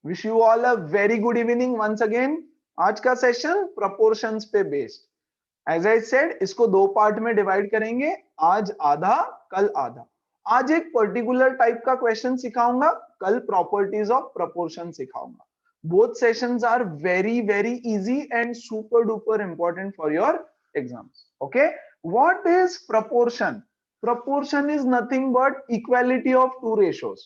Wish you all a very good evening once again. आज का session proportions पे based. As I said, इसको दो पार्ट में डिवाइड करेंगे, आज आधा कल आधा। आज एक पर्टिकुलर टाइप का क्वेश्चन सिखाऊंगा, कल प्रॉपर्टीज ऑफ प्रोपोर्शन सिखाऊंगा। Both sessions are very very easy and super duper important for your exams. Okay, what is proportion? Proportion is nothing but equality of to ratios,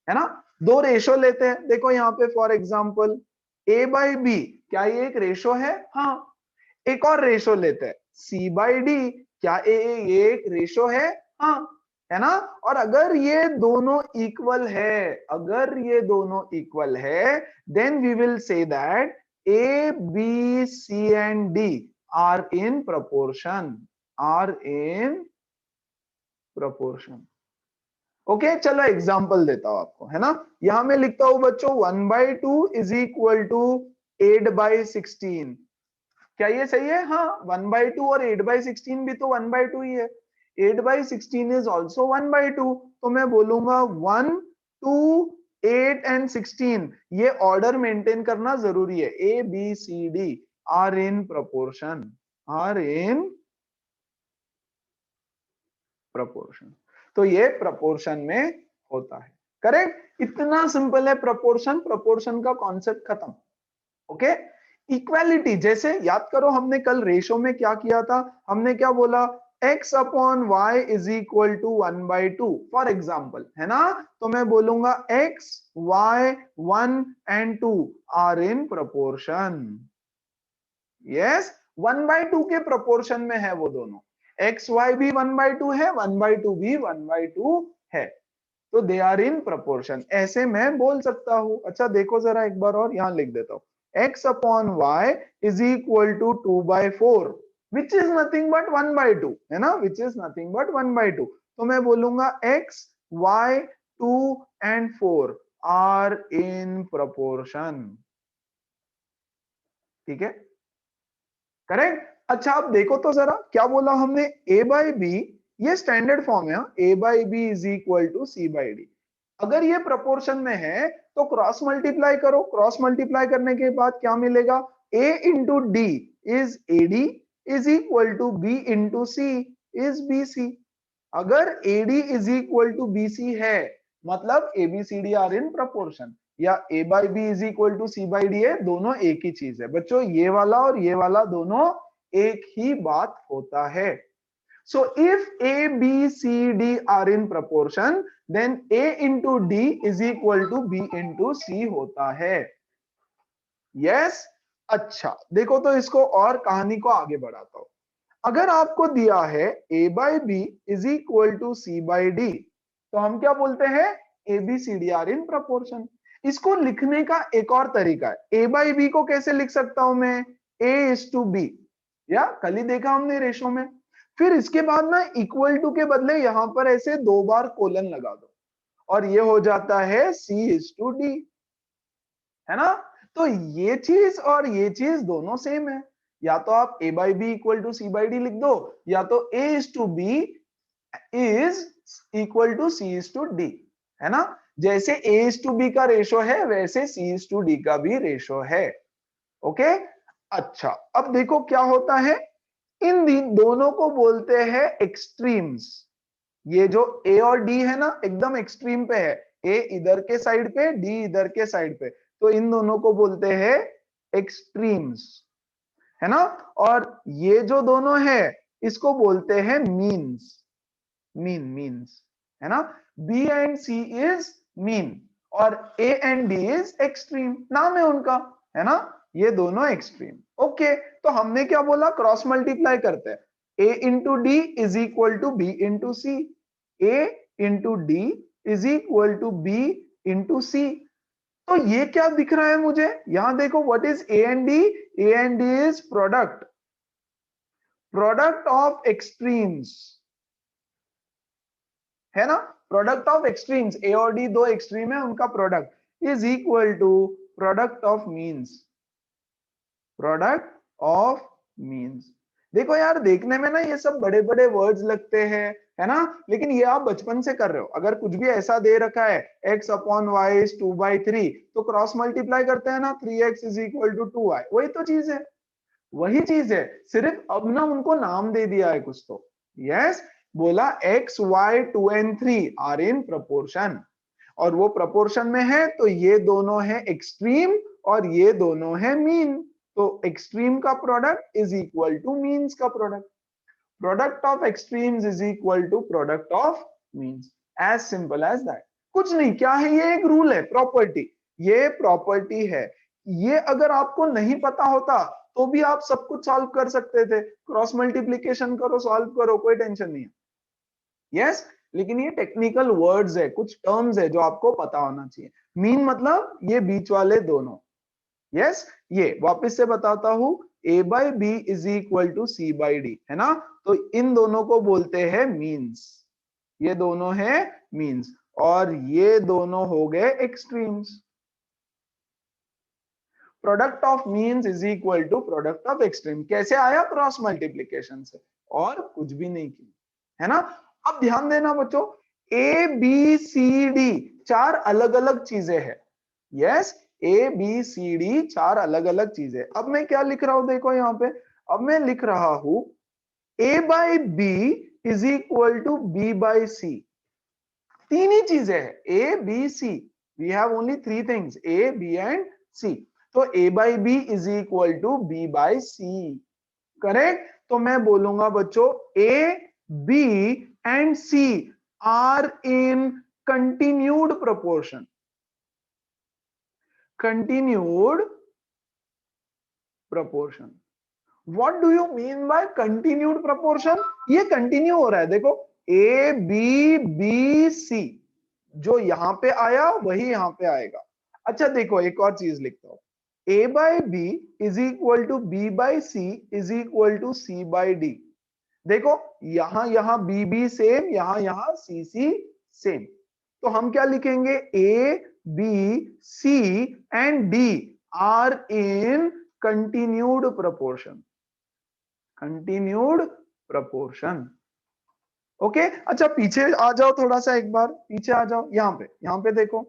है ना। दो ratio लेते हैं, देखो यहाँ पे for example a by B, क्या ये एक रेशो है? हाँ। एक और रेशो लेते हैं c बाई डी, क्या ये एक रेशो है? हाँ, है ना। और अगर ये दोनों इक्वल है, अगर ये दोनों इक्वल है, then we will say that a b c and d are in proportion, are in proportion। Okay, चलो एग्जांपल देता हूं आपको, है ना। यहां मैं लिखता हूं बच्चों 1/2 इज इक्वल टू 8/16। क्या ये सही है? हाँ, 1/2 और 8/16 भी तो 1/2 ही है। 8/16 इज ऑल्सो 1/2। तो मैं बोलूंगा 1, 2, 8 एंड 16, ये ऑर्डर मेंटेन करना जरूरी है। A B C D are in proportion, are in proportion. तो ये प्रोपोर्शन में होता है, करेक्ट। इतना सिंपल है प्रोपोर्शन, प्रोपोर्शन का कॉन्सेप्ट खत्म। ओके, इक्वालिटी जैसे याद करो, हमने कल रेशो में क्या किया था? हमने क्या बोला? x upon Y is equal to 1/2 for example, है ना। तो मैं बोलूंगा x, y, 1 and 2 are in proportion. Yes, 1/2 के प्रोपोर्शन में है वो दोनों। एक्स वाई भी 1/2 है, 1/2 भी 1/2 है, तो दे आर इन प्रोपोर्शन। ऐसे मैं बोल सकता हूं। अच्छा देखो जरा एक बार और, यहां लिख देता हूं x upon Y is equal to 2/4 which is nothing but 1/2, है ना, विच इज नथिंग बट 1/2। तो मैं बोलूंगा x, y, 2 and 4 are in proportion. ठीक है, करेक्ट। अच्छा आप देखो तो जरा, क्या बोला हमने? a बाई बी, ये स्टैंडर्ड फॉर्म है। a by B is equal to C by D. अगर ये प्रोपोर्शन में है तो क्रॉस मल्टीप्लाई करो। क्रॉस मल्टीप्लाई करने के बाद क्या मिलेगा? a into D is A D is equal to b into C is B C. अगर AD is equal to BC है, मतलब ABCD आर इन प्रोपोर्शन, या A by B is equal to C by D है, दोनों एक ही चीज है बच्चों। ये वाला और ये वाला दोनों एक ही बात होता है। So if A, B, C, D are in proportion, then A into D is equal to B into C होता है। Yes? अच्छा देखो तो इसको और कहानी को आगे बढ़ाता हूं। अगर आपको दिया है a by B is equal to C by D, तो हम क्या बोलते हैं? A B C D are in proportion. इसको लिखने का एक और तरीका है। a बाई बी को कैसे लिख सकता हूं मैं? a इज टू बी, या कल ही देखा हमने रेशो में। फिर इसके बाद ना इक्वल टू के बदले यहां पर ऐसे दो बार कोलन लगा दो, और ये हो जाता है c इज टू डी, है ना। तो ये चीज और ये चीज दोनों सेम है। या तो आप a by B equal to C by D लिख दो, या तो a is to B is equal to C is to D, है ना। जैसे a इज टू बी का रेशो है, वैसे c इज टू डी का भी रेशो है। ओके, अच्छा अब देखो क्या होता है। इन दोनों को बोलते हैं एक्सट्रीम्स। ये जो a और d है ना, एकदम एक्सट्रीम पे है। a इधर के साइड पे, d इधर के साइड पे, तो इन दोनों को बोलते हैं एक्सट्रीम्स, है ना। और ये जो दोनों है, इसको बोलते हैं मीन्स। मीन्स, है ना। b and c is mean, और a and d is extreme, नाम है उनका, है ना। ये दोनों एक्सट्रीम। ओके, तो हमने क्या बोला? क्रॉस मल्टीप्लाई करते हैं। a into D is equal to B into C, a into D is equal to B into C. तो ये क्या दिख रहा है मुझे? यहां देखो, what is A and D? A and D is product, product of extremes, है ना। प्रोडक्ट ऑफ एक्सट्रीम्स, ए और डी दो एक्सट्रीम है, उनका product is equal to product of means, product of means. देखो यार, देखने में ना ये सब बड़े बड़े वर्ड्स लगते हैं, है ना। लेकिन ये आप बचपन से कर रहे हो। अगर कुछ भी ऐसा दे रखा है x अपॉन वाई इज 2/3, तो क्रॉस मल्टीप्लाई करते हैं ना, 3x is equal to 2y, वही तो चीज है, वही चीज है, सिर्फ अब ना उनको नाम दे दिया है कुछ तो। यस, बोला x y 2 and 3 are in proportion, और वो प्रोपोर्शन में है तो ये दोनों है एक्सट्रीम और ये दोनों है मीन, तो एक्सट्रीम का product is equal to means का product, product of extremes is equal to product of means, as simple as that. कुछ नहीं, क्या है, ये एक रूल है, प्रॉपर्टी, ये प्रॉपर्टी है। ये अगर आपको नहीं पता होता तो भी आप सब कुछ सॉल्व कर सकते थे, क्रॉस मल्टीप्लीकेशन करो, सॉल्व करो, कोई टेंशन नहीं है। यस, लेकिन ये टेक्निकल वर्ड्स है, कुछ टर्म्स है जो आपको पता होना चाहिए। मीन मतलब ये बीच वाले दोनों। यस, ये वापस से बताता हूं, a by B is equal to C by D, है ना, तो इन दोनों को बोलते हैं मीन्स, ये दोनों है मीन्स, और ये दोनों हो गए extremes. Product of means is equal to product of extreme, कैसे आया, क्रॉस मल्टीप्लीकेशन से, और कुछ भी नहीं किया, है ना। अब ध्यान देना बच्चों, ए बी सी डी चार अलग अलग चीजें हैं। Yes, A B C D चार अलग अलग चीजें। अब मैं क्या लिख रहा हूं, देखो यहाँ पे, अब मैं लिख रहा हूं A by B is equal to B by C, तीन ही चीजें हैं, A B C, we have only three things, A B and C, तो A by B is equal to B by C, correct. तो मैं बोलूंगा बच्चों, A B and C are in continued proportion, continued proportion. What do you mean by continued proportion? ये continue हो रहा है, देखो ए बी बी सी, जो यहां पे आया वही यहां पे आएगा। अच्छा देखो, एक और चीज लिखता हूं, A by B is equal to B by C is equal to C by D. देखो यहां बी बी सेम, यहां सी सी सेम, तो हम क्या लिखेंगे, A B C and D are in continued proportion, continued proportion. Okay, अच्छा पीछे आ जाओ, थोड़ा सा एक बार पीछे आ जाओ, यहाँ पे देखो,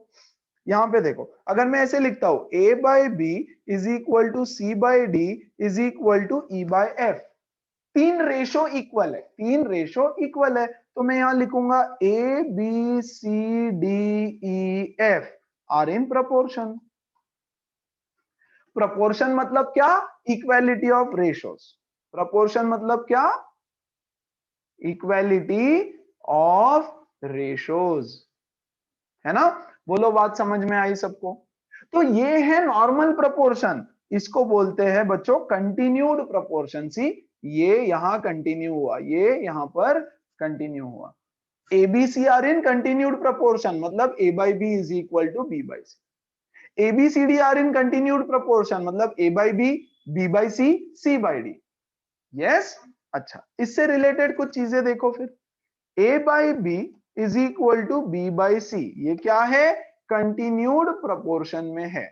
यहाँ पे देखो, अगर मैं ऐसे लिखता हूं, A by B is equal to C by D is equal to E by F, तीन रेशो इक्वल है, तीन रेशो इक्वल है, तो मैं यहां लिखूंगा A B C D E F are in proportion. Proportion मतलब क्या, इक्वालिटी ऑफ रेशोस, प्रोपोर्शन मतलब क्या, इक्वालिटी ऑफ रेशोज, है ना। बोलो बात समझ में आई सबको। तो ये है नॉर्मल प्रोपोर्शन, इसको बोलते हैं बच्चों कंटिन्यूड प्रोपोर्शन। सी, ये यहां कंटिन्यू हुआ, ये यहां पर कंटिन्यू हुआ। A B C are in continued proportion मतलब A by B is equal to B by C, A B C D are in continued proportion मतलब A by B by C by D. Yes, अच्छा इससे related कुछ चीजें देखो फिर, A by B is equal to B by C, ये क्या है, कंटिन्यूड प्रोपोर्शन में है,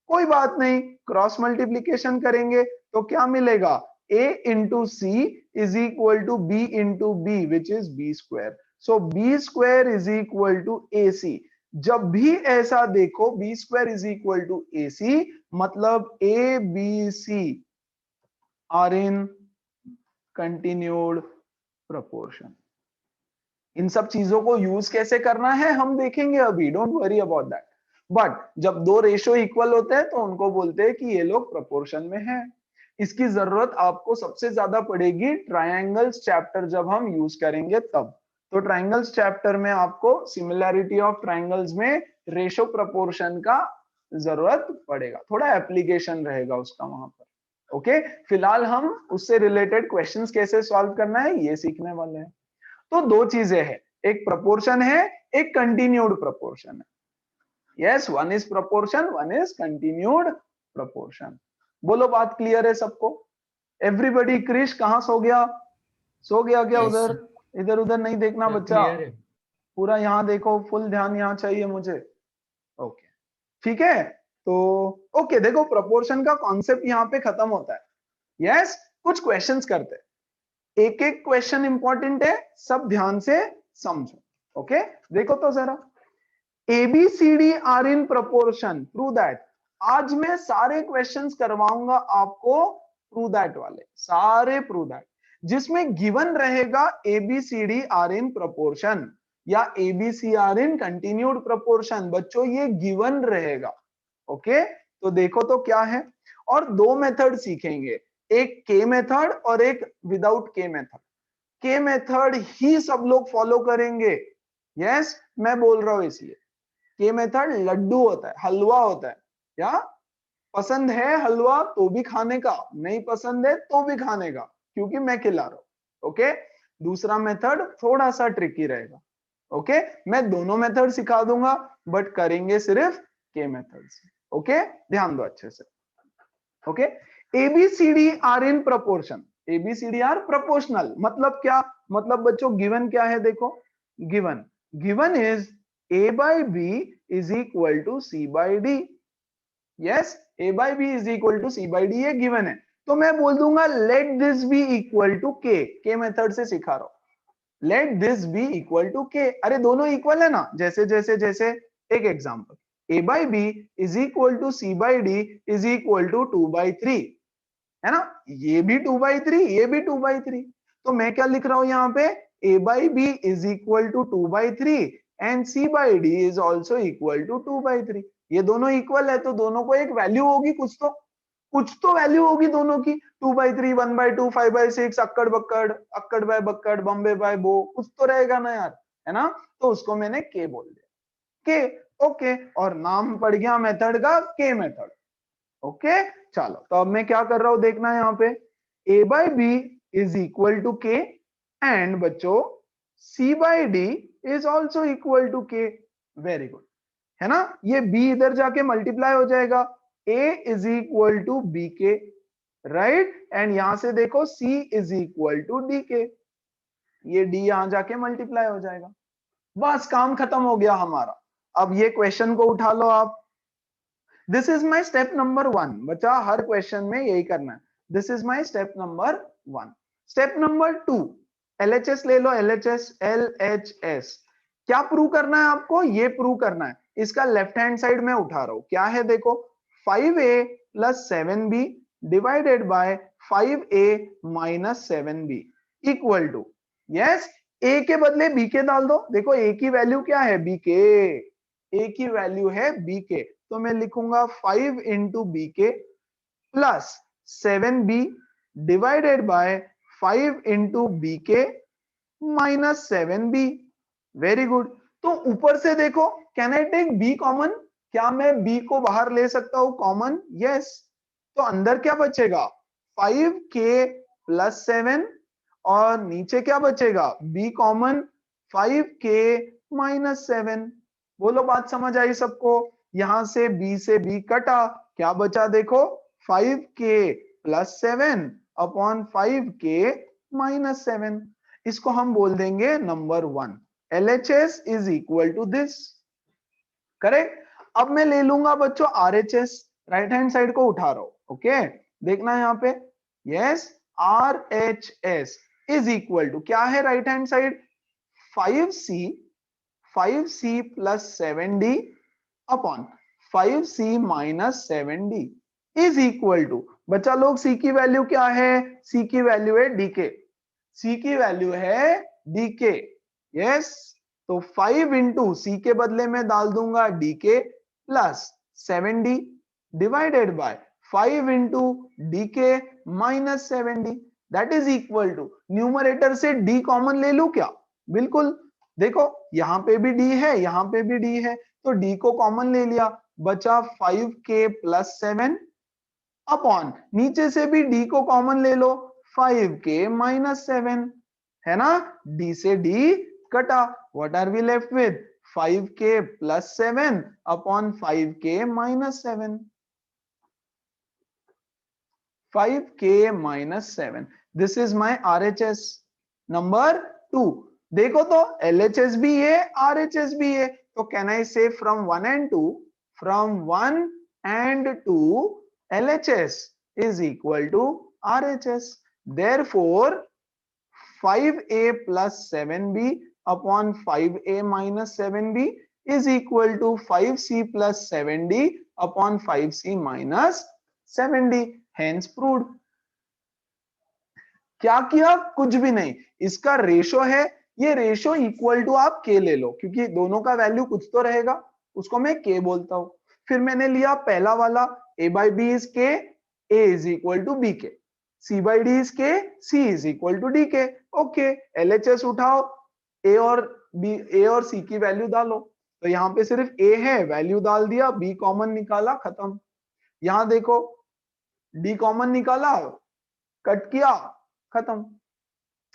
कोई बात नहीं, क्रॉस मल्टीप्लीकेशन करेंगे तो क्या मिलेगा, a into C is equal to B into B which is B square, so B square is equal to A C. जब भी ऐसा देखो B square is equal to A C, मतलब A B C are in continued proportion. इन सब चीजों को use कैसे करना है हम देखेंगे अभी, don't worry about that. But जब दो रेशो इक्वल होते हैं तो उनको बोलते हैं कि ये लोग प्रोपोर्शन में हैं। इसकी जरूरत आपको सबसे ज्यादा पड़ेगी ट्रायंगल्स चैप्टर जब हम यूज करेंगे तब। तो ट्रायंगल्स चैप्टर में आपको सिमिलैरिटी ऑफ ट्रायंगल्स में रेशो प्रोपोर्शन का जरूरत पड़ेगा, थोड़ा एप्लीकेशन रहेगा उसका वहां पर। ओके, फिलहाल हम उससे रिलेटेड क्वेश्चंस कैसे सॉल्व करना है ये सीखने वाले हैं। तो दो चीजें हैं, एक प्रोपोर्शन है, एक कंटिन्यूड प्रोपोर्शन है। Yes, one is proportion, one is continued proportion. बोलो बात क्लियर है सबको। एवरीबॉडी, क्रिश कहां सो गया, सो गया क्या Yes, उधर, इधर उधर नहीं देखना सब बच्चा, क्लियर है। पूरा यहाँ देखो, फुल ध्यान यहाँ चाहिए मुझे। ओके, ठीक है, तो ओके देखो, प्रोपोर्शन का कॉन्सेप्ट यहाँ पे खत्म होता है। यस, कुछ क्वेश्चंस करते हैं। एक एक क्वेश्चन इंपॉर्टेंट है, सब ध्यान से समझो। ओके, देखो तो जरा, ABCD are in proportion, prove that. आज मैं सारे क्वेश्चंस करवाऊंगा आपको प्रूव दैट वाले, सारे प्रूव दैट, जिसमें गिवन रहेगा ABCD आर इन प्रपोर्शन या ABC are in continued proportion. बच्चों ये गिवन रहेगा। ओके, तो देखो तो क्या है, और दो मेथड सीखेंगे, एक के मेथड और एक विदाउट के मेथड। के मेथड ही सब लोग फॉलो करेंगे। यस, मैं बोल रहा हूं इसलिए, के मेथड लड्डू होता है, हलवा होता है। या पसंद है हलवा तो भी खाने का, नहीं पसंद है तो भी खाने का, क्योंकि मैं खिला रहा हूं। ओके, दूसरा मेथड थोड़ा सा ट्रिकी रहेगा। ओके, मैं दोनों मेथड सिखा दूंगा, बट करेंगे सिर्फ के मेथड से। ओके, ध्यान दो अच्छे से। Okay, ABCD are in proportion, ABCD are proportional, मतलब क्या, मतलब बच्चों गिवन क्या है, देखो given, given is A by B is equal to C by D। Yes, A by B is equal to C by D, ये given है। तो मैं बोल दूंगा let this be equal to K method से सिखा रहा हूं, let this be equal to K. अरे दोनों इक्वल है ना, जैसे जैसे जैसे, एक example, A by B is equal to C by D is equal to 2/3, है ना, ये भी 2/3, ये भी 2/3। तो मैं क्या लिख रहा हूं यहाँ पे, A by B is equal to 2/3 and C by D is also equal to 2/3। ये दोनों इक्वल है तो दोनों को एक वैल्यू होगी, कुछ तो वैल्यू होगी दोनों की, 2/3, 1/2, 5/6, अक्कड़ बक्कड़, अक्कड़ बाय बक्कड़, बम्बे बाय बो, कुछ तो रहेगा ना यार, है ना। तो उसको मैंने के बोल दिया, के। ओके, और नाम पड़ गया मेथड का के मेथड। ओके, चलो तो अब मैं क्या कर रहा हूं देखना है यहाँ पे, A by B is equal to K and बच्चों C by D is also equal to K। Very good, है ना, ये B इधर जाके मल्टीप्लाई हो जाएगा, A is equal to BK, right, and यहां से देखो C is equal to DK, ये D यहां जाके मल्टीप्लाई हो जाएगा। बस काम खत्म हो गया हमारा। अब ये क्वेश्चन को उठा लो आप, this is my step number 1। बच्चा हर क्वेश्चन में यही करना है, this is my step number 1। Step number 2, LHS ले लो, LHS, LHS क्या प्रूव करना है आपको, ये प्रूव करना है, इसका लेफ्ट हैंड साइड में उठा रहा हूं, क्या है देखो, 5A plus 7B divided by 5A minus 7B equal to, yes, A के बदले B के डाल दो। देखो A की वैल्यू क्या है, B के, A की वैल्यू है B के, तो मैं लिखूंगा 5 into B K plus 7B divided by 5 into B K minus 7B। Very good, तो ऊपर से देखो, can I take B common, क्या मैं B को बाहर ले सकता हूं कॉमन, यस। तो अंदर क्या बचेगा, 5K प्लस 7, और नीचे क्या बचेगा, B कॉमन, 5K माइनस 7। बोलो बात समझ आई सबको, यहां से B कटा, क्या बचा देखो, 5K plus 7 upon 5K minus 7। इसको हम बोल देंगे number 1। LHS is equal to this, correct. अब मैं ले लूंगा बच्चों RHS, राइट हैंड साइड को उठा रहा हूं। ओके, देखना यहाँ पे, yes, RHS is equal to क्या है, right hand side 5C plus 7D upon 5C minus 7D is equal to, बच्चा लोग C की वैल्यू क्या है, C की वैल्यू है DK, C की वैल्यू है DK, यस। तो 5 इंटू C के बदले में डाल दूंगा DK plus 7D divided by 5 into DK minus 7D, that is equal to, numerator से D कॉमन ले लू क्या, बिल्कुल, देखो यहां पे भी D है, यहां पे भी D है, तो D को कॉमन ले लिया, बचा 5K प्लस 7 अपॉन, नीचे से भी D को कॉमन ले लो, 5K माइनस 7, है ना, D से D कटा, what are we left with, 5K plus 7 upon 5K minus 7, 5K minus 7, this is my RHS number 2। देखो तो LHS भी है, RHS भी है, तो कैन आई से from 1 and 2, from 1 and 2 LHS is equal to RHS, therefore 5a plus 7b upon 5a minus 7b is equal to 5c plus 7d upon 5c minus 7d. Hence proved. क्या किया? कुछ भी नहीं, इसका रेशो है, ये ratio equal to आप के ले लो, क्योंकि दोनों का वैल्यू कुछ तो रहेगा, उसको मैं के बोलता हूं। फिर मैंने लिया पहला वाला a by b is k, a is equal to b k, c by d is k, c is equal to d k. Okay, LHS उठाओ, a और c की वैल्यू डालो, तो यहाँ पे सिर्फ a है, वैल्यू डाल दिया, b कॉमन निकाला, खत्म। यहाँ देखो d कॉमन निकाला, कट किया, खत्म,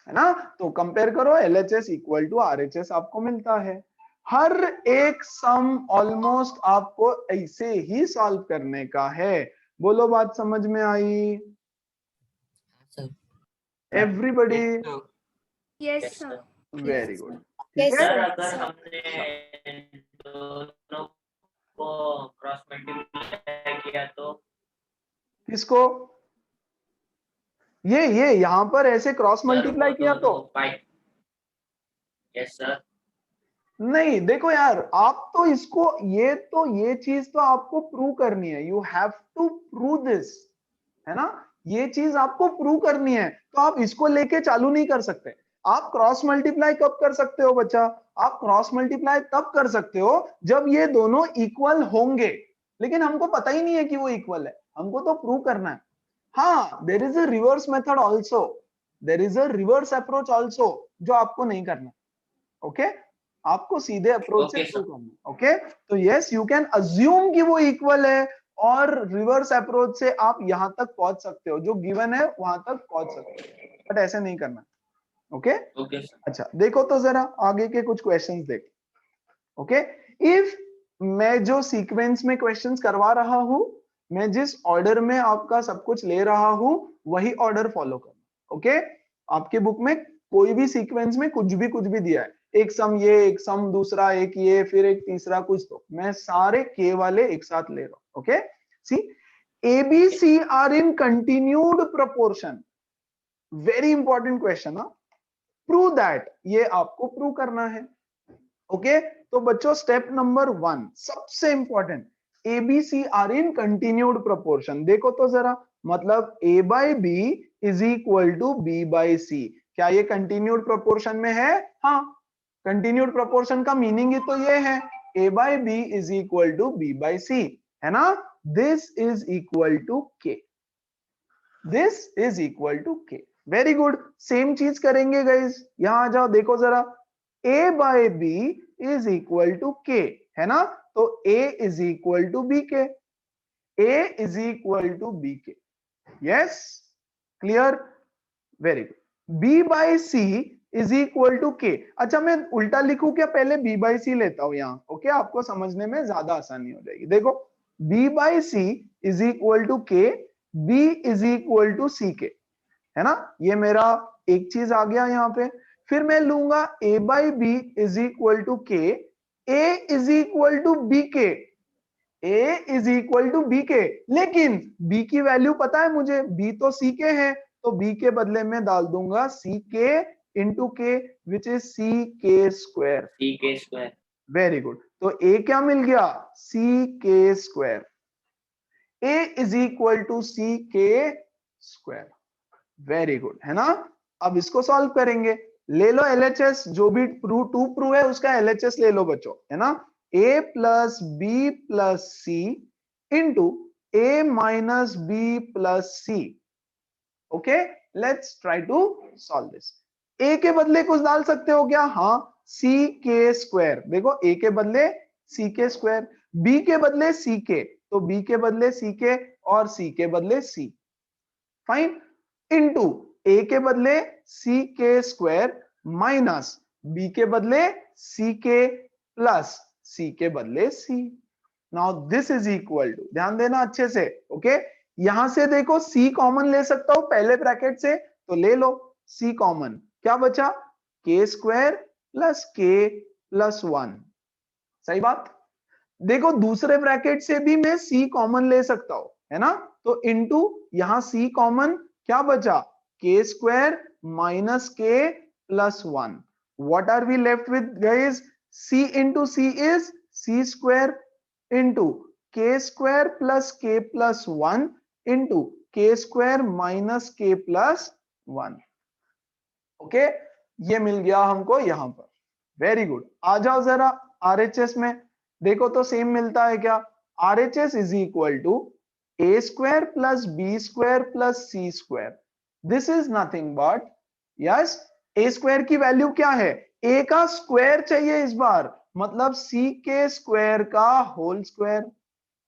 है ना। तो कंपेयर करो, LHS इक्वल टू RHS आपको मिलता है। हर एक सम ऑलमोस्ट आपको ऐसे ही सॉल्व करने का है। बोलो, बात समझ में आई? Everybody? Yes sir. Very good. Sir अगर हमने दोनों को क्रॉस मल्टीप्लाई किया तो किसको? ये यहाँ पर ऐसे क्रॉस मल्टीप्लाई किया तो? Yes sir. नहीं, देखो यार, आप तो इसको ये चीज तो आपको प्रूव करनी है, you have to prove this, है ना। ये चीज आपको प्रूव करनी है, तो आप इसको लेके चालू नहीं कर सकते। आप क्रॉस मल्टीप्लाई कब कर सकते हो बच्चा? आप क्रॉस मल्टीप्लाई तब कर सकते हो जब ये दोनों इक्वल होंगे, लेकिन हमको पता ही नहीं है कि वो इक्वल है, हमको तो प्रूव करना है। हाँ, there is a reverse method also, there is a reverse approach also, जो आपको नहीं करना। ओके, आपको सीधे अप्रोच से प्रूव करना। ओके, तो यस, यू कैन अज्यूम कि वो इक्वल है, और रिवर्स अप्रोच से आप यहां तक पहुंच सकते हो, जो गिवन है वहां तक पहुंच सकते हो, बट ऐसे नहीं करना। ओके, अच्छा देखो तो जरा आगे के कुछ क्वेश्चंस देखो। ओके, इफ मैं जो सीक्वेंस में क्वेश्चंस करवा रहा हूं, मैं जिस ऑर्डर में आपका सब कुछ ले रहा हूं, वही ऑर्डर फॉलो करना। ओके, आपके बुक में कोई भी सीक्वेंस में कुछ भी दिया है, एक सम ये, एक सम दूसरा, एक ये, फिर एक तीसरा कुछ, तो मैं सारे के वाले एक साथ ले रहा हूं। Okay, see ABC are in continued proportion, very important question. Prove that, ये आपको प्रूव करना है। ओके, तो बच्चों स्टेप नंबर 1 सबसे important, ABC are in continued proportion. देखो तो जरा, मतलब A by B is equal to B by C, क्या ये कंटिन्यूड प्रोपोर्शन में है? हाँ, कंटिन्यूड प्रोपोर्शन का मीनिंग ही तो ये है, A by B is equal to B by C, है ना। This is equal to K, this is equal to K। Very good, same चीज करेंगे गाइस, यहां आ जाओ, देखो जरा, A by B is equal to K, है ना, तो A is equal to BK, A is equal to BK। Yes, clear, very good. B by C is equal to K। अच्छा, मैं उल्टा लिखूं क्या? पहले B by C लेता हूं यहाँ। ओके, आपको समझने में ज्यादा आसानी हो जाएगी। देखो, B by C is equal to K, B is equal to CK, है ना। ये मेरा एक चीज आ गया यहाँ पे। फिर मैं लूंगा A by B is equal to K, A is equal to BK, A is equal to BK, लेकिन B की वैल्यू पता है मुझे, B तो CK है, तो B के बदले में डाल दूंगा CK into K, which is CK square. Very good, तो A क्या मिल गया? CK square. A is equal to CK square. Very good, है ना। अब इसको सॉल्व करेंगे, ले लो LHS, जो भी प्रूव है उसका LHS ले लो बच्चों, है ना। A plus B plus C into A minus B plus C। Okay, let's try to solve this. A के बदले कुछ डाल सकते हो क्या? हाँ, CK स्क्वायर। देखो, A के बदले CK स्क्वायर, B के बदले CK, तो B के बदले CK और C के बदले C, फाइन, इंटू A के बदले CK स्क्वायर माइनस B के बदले CK प्लस C के बदले C। Now this is equal to, ध्यान देना अच्छे से। ओके, यहां से देखो C कॉमन ले सकता हूं पहले ब्रैकेट से, तो ले लो C कॉमन, क्या बचा? K square plus K plus 1, सही बात। देखो, दूसरे ब्रैकेट से भी मैं C कॉमन ले सकता हूं, है ना, तो इंटू यहां C कॉमन, क्या बचा? k square minus k plus 1. What are we left with, guys? C into C is c square into k square plus k plus 1 into k square minus k plus 1. Okay, ये मिल गया हमको यहां पर। Very good. आ जाओ जरा RHS में, देखो तो सेम मिलता है क्या? RHS is equal to A square plus B square plus C square. This is nothing but, yes, A square की वैल्यू क्या है? ए का स्क्वायर चाहिए इस बार, मतलब सी के स्क्वायर का whole square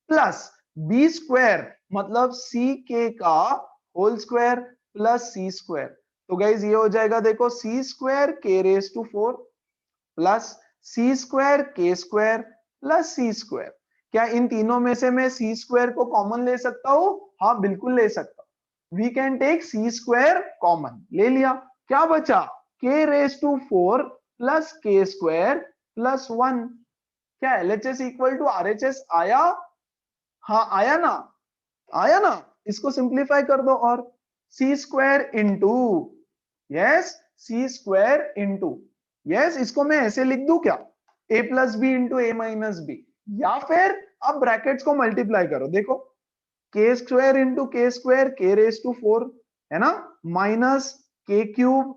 plus B square मतलब सी के का whole square plus C square. तो गाइज ये हो जाएगा, देखो, C square K raise to 4 plus C square K square plus C square. क्या इन तीनों में से मैं सी स्क्वायर को कॉमन ले सकता हूं? हाँ, बिल्कुल ले सकता हूं। We can take C square common, ले लिया। क्या बचा? K raise to 4 plus K square plus 1। क्या एलएचएस इक्वल टू आरएचएस आया? हाँ आया ना, आया ना। इसको सिंप्लीफाई कर दो और C square into, yes, C square into, yes, इसको मैं ऐसे लिख दूं क्या? a plus B into A minus B, या फिर अब ब्रैकेट्स को मल्टीप्लाई करो। देखो, K square into K raise to 4 है ना, माइनस के क्यूब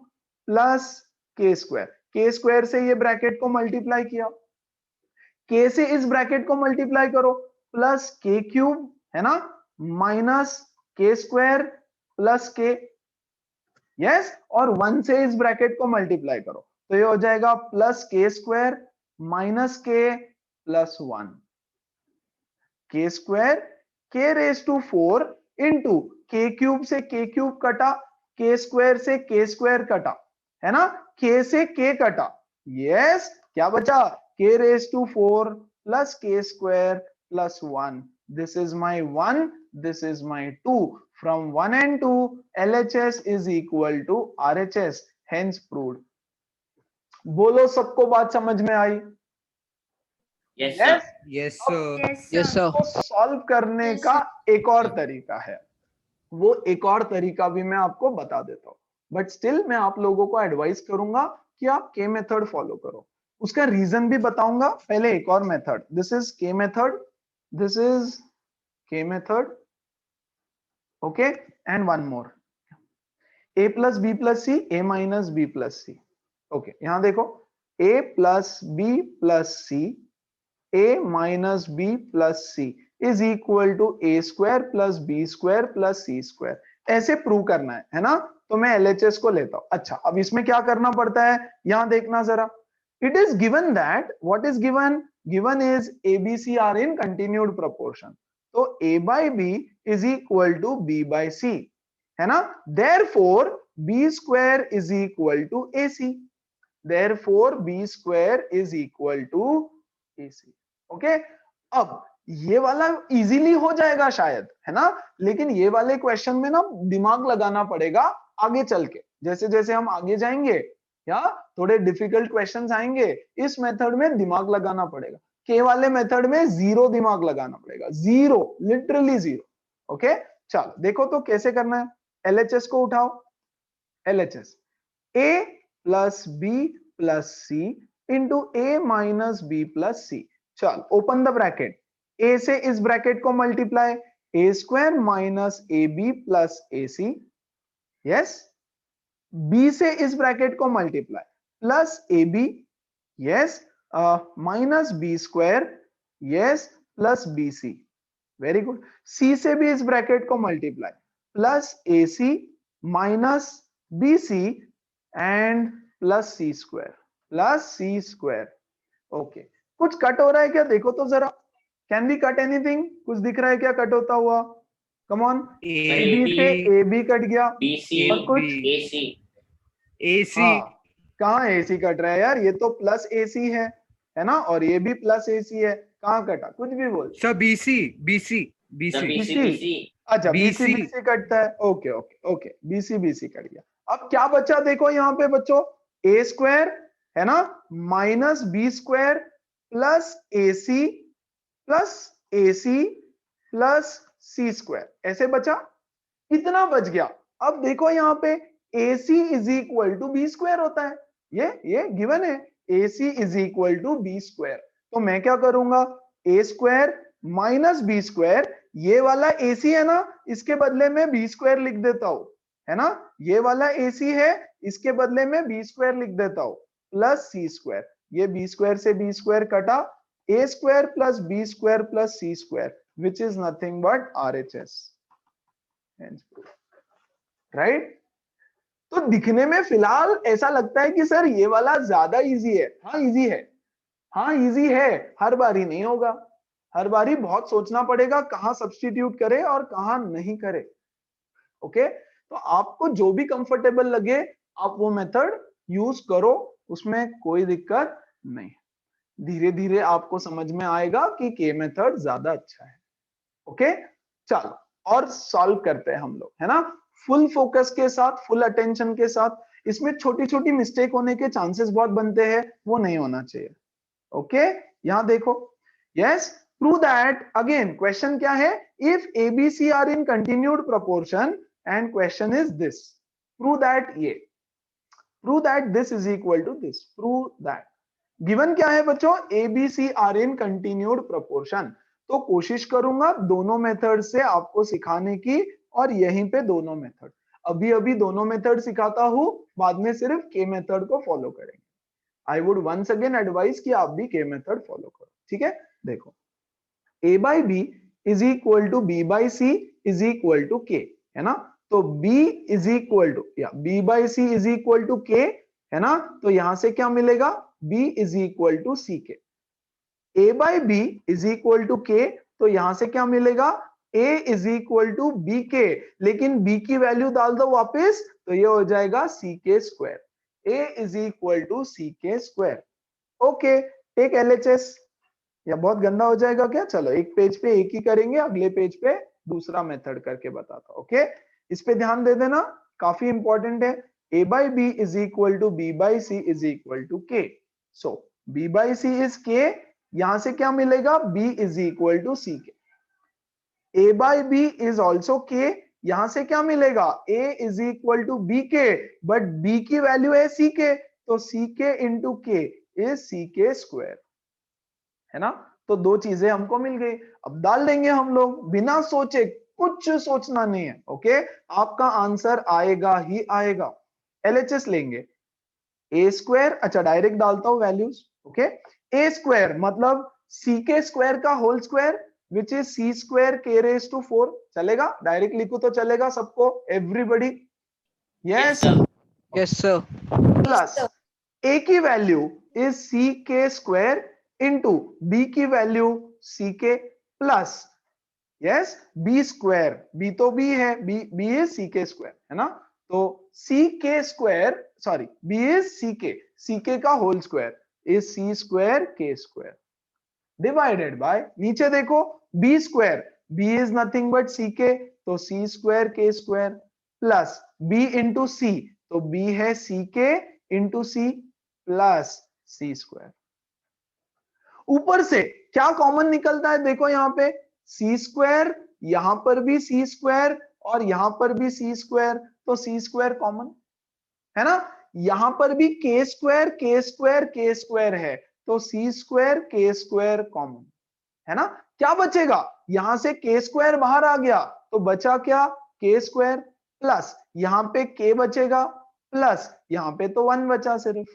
प्लस के स्क्वायर से ये ब्रैकेट को मल्टीप्लाई किया, के से इस ब्रैकेट को मल्टीप्लाई करो, प्लस के क्यूब है ना, माइनस के स्क्वायर प्लस के, यस, और 1 से इस ब्रैकेट को मल्टीप्लाई करो, तो ये हो जाएगा प्लस के स्क्वायर माइनस के प्लस 1। के square K raise to 4 into के क्यूब से के क्यूब कटा, के स्क्वायर से के स्क्वायर कटा, है ना, के से के कटा, यस, क्या बचा? K raise to 4 plus K square plus 1. This is my 1, this is my 2. From 1 and 2, LHS is equal to RHS, hence proved. बोलो, सबको बात समझ में आई? Yes, sir. Yes, sir. Yes, sir. को सॉल्व करने Yes, का एक और तरीका है, वो एक और तरीका भी मैं आपको बता देता हूँ, बट स्टिल मैं आप लोगों को एडवाइस करूंगा कि आप के मेथड फॉलो करो। उसका रीजन भी बताऊंगा, पहले एक और method, this is K method, this is K method, okay, and one more, a plus B plus C, A minus B plus C. Okay, यहां देखो, a plus B plus C, a minus B plus C is equal to A square plus B square plus C square. ऐसे prove करना है ना, तो मैं LHS को लेता हूं। अच्छा, अब इसमें क्या करना पड़ता है, यहां देखना जरा, it is given that, what is given? Given is ABC are in continued proportion, तो a by B is equal to B by C, है ना, therefore B square is equal to A C, therefore B square is equal to A C. Okay, अब ये वाला easily हो जाएगा शायद, है ना, लेकिन ये वाले क्वेश्चन में ना दिमाग लगाना पड़ेगा आगे चल के, जैसे जैसे हम आगे जाएंगे या थोड़े डिफिकल्ट क्वेश्चंस आएंगे, इस मेथड में दिमाग लगाना पड़ेगा। के वाले मेथड में जीरो दिमाग लगाना पड़ेगा, जीरो, लिटरली जीरो। ओके, चलो देखो तो कैसे करना है। एलएचएस को उठाओ, LHS A plus B plus C into A minus B plus C. चल, ओपन द ब्रैकेट, ए से इस ब्रैकेट को multiply, A square minus A B plus A C, yes, B से इस ब्रैकेट को multiply plus A B, yes, minus B square, yes, plus B C, very good. C से भी इस bracket को multiply plus A C minus B C and plus C square, plus C square. Okay, कुछ cut हो रहा है क्या? देखो तो जरा, कैन वी कट एनीथिंग? कुछ दिख रहा है क्या कट होता हुआ? कम ऑन, ए बी से ए बी कट गया, BC और कुछ AC AC, कहाँ एसी कट रहा है यार? ये तो प्लस एसी है ना, और ये भी प्लस एसी है, कहाँ कटा? कुछ भी बोल। sir, BC, BC अच्छा, BC बीसी कटता है, okay okay okay, BC cut गया। अब क्या बचा देखो यहाँ पे बच्चों, ए स्क्वायर है ना, minus B square plus AC plus C square, ऐसे बचा, इतना बच गया। अब देखो यहाँ पे AC is equal to B square होता है, ये गिवन है, AC is equal to B square. तो मैं क्या करूंगा, A square minus B square, ये वाला AC है ना, इसके बदले में बी स्क्वायर लिख देता हूं, है ना, ये वाला AC है, इसके बदले में बी स्क्वायर लिख देता हूं, प्लस सी स्क्वायर, ये बी स्क्वायर से बी स्क्वायर कटा, A square plus B square plus C square, which is nothing but RHS, right. तो दिखने में फिलहाल ऐसा लगता है कि सर ये वाला ज्यादा इजी है, हाँ इजी है, हाँ इजी है, हर बारी नहीं होगा, हर बारी बहुत सोचना पड़ेगा कहां सब्स्टिट्यूट करे और कहां नहीं करे। ओके, तो आपको जो भी कंफर्टेबल लगे आप वो मेथड यूज करो, उसमें कोई दिक्कत नहीं। धीरे धीरे आपको समझ में आएगा कि के मेथड ज्यादा अच्छा है। ओके, चलो और सॉल्व करते हैं हम लोग, है ना, फुल फोकस के साथ, फुल अटेंशन के साथ। इसमें छोटी छोटी मिस्टेक होने के चांसेस बहुत बनते हैं, वो नहीं होना चाहिए। ओके, यहां देखो, yes, prove that, again question क्या है, if ABC are in continued proportion and question is this, prove that, ये prove that this is equal to this, prove that. Given क्या है बच्चों, ABC are in continued proportion. तो कोशिश करूंगा दोनों मेथड से आपको सिखाने की, और यहीं पे दोनों मेथड, अभी अभी दोनों मेथड सिखाता हूं, बाद में सिर्फ के मेथड को फॉलो करेंगे। I would once again advise कि आप भी के मेथड फॉलो करो, ठीक है। देखो, a by B is equal to B by C is equal to K, है ना, तो b इज इक्वल टू, या b by C is equal to K, है ना, तो यहां से क्या मिलेगा, b इज इक्वल टू सी के। a by B is equal to के, तो यहां से क्या मिलेगा, a is equal to B K, लेकिन b की वैल्यू डाल दो वापस, तो ये हो जाएगा सी के square, a is equal to सी के स्क्वायर। ओके, टेक LHS, या बहुत गंदा हो जाएगा क्या, चलो एक पेज पे एक ही करेंगे, अगले पेज पे दूसरा मेथड करके बताता हूं। ओके, इस पे ध्यान दे देना, काफी इंपॉर्टेंट है। a by B is equal to B by C is equal to K, so b by C is K, यहां से क्या मिलेगा, b इज इक्वल टू सी के। a by B is also K, यहां से क्या मिलेगा, a is equal to B K, but b की वैल्यू है सी के, तो सी के इंटू के इज सी के स्क्वायर, है ना। तो दो चीजें हमको मिल गई, अब डाल देंगे हम लोग बिना सोचे, कुछ सोचना नहीं है। ओके, आपका आंसर आएगा ही आएगा। LHS लेंगे, ए स्क्वायर, अच्छा डायरेक्ट डालता हूं वैल्यूज। ओके, ए स्क्वायर मतलब सी के स्क्वायर का whole square, which is C square K raise to 4, चलेगा, डायरेक्ट लिखो तो चलेगा सबको, everybody, yes, Yes, sir. Plus A की वैल्यू इज सी के स्क्वायर इंटू बी की वैल्यू सी के plus, yes, B square, B तो बी है, बी इज सी के स्क्वायर, है ना, तो सी के स्क्वायर, सॉरी बी इज सी के का whole square is C square K square, divided by, नीचे देखो B square, B is nothing but C K, तो C square K square plus B into C, तो बी है C K into C plus C square. ऊपर से क्या common निकलता है, देखो यहाँ पे सी स्क्वायर, यहां पर भी सी स्क्वायर और यहां पर भी सी स्क्वायर, तो सी स्क्वायर कॉमन है ना, यहां पर भी के square K square K square है, तो C square K square common, है ना। क्या बचेगा, यहां से के स्क्वायर बाहर आ गया, तो बचा क्या, के स्क्वायर प्लस यहां पे के बचेगा प्लस यहां पे तो 1 बचा सिर्फ,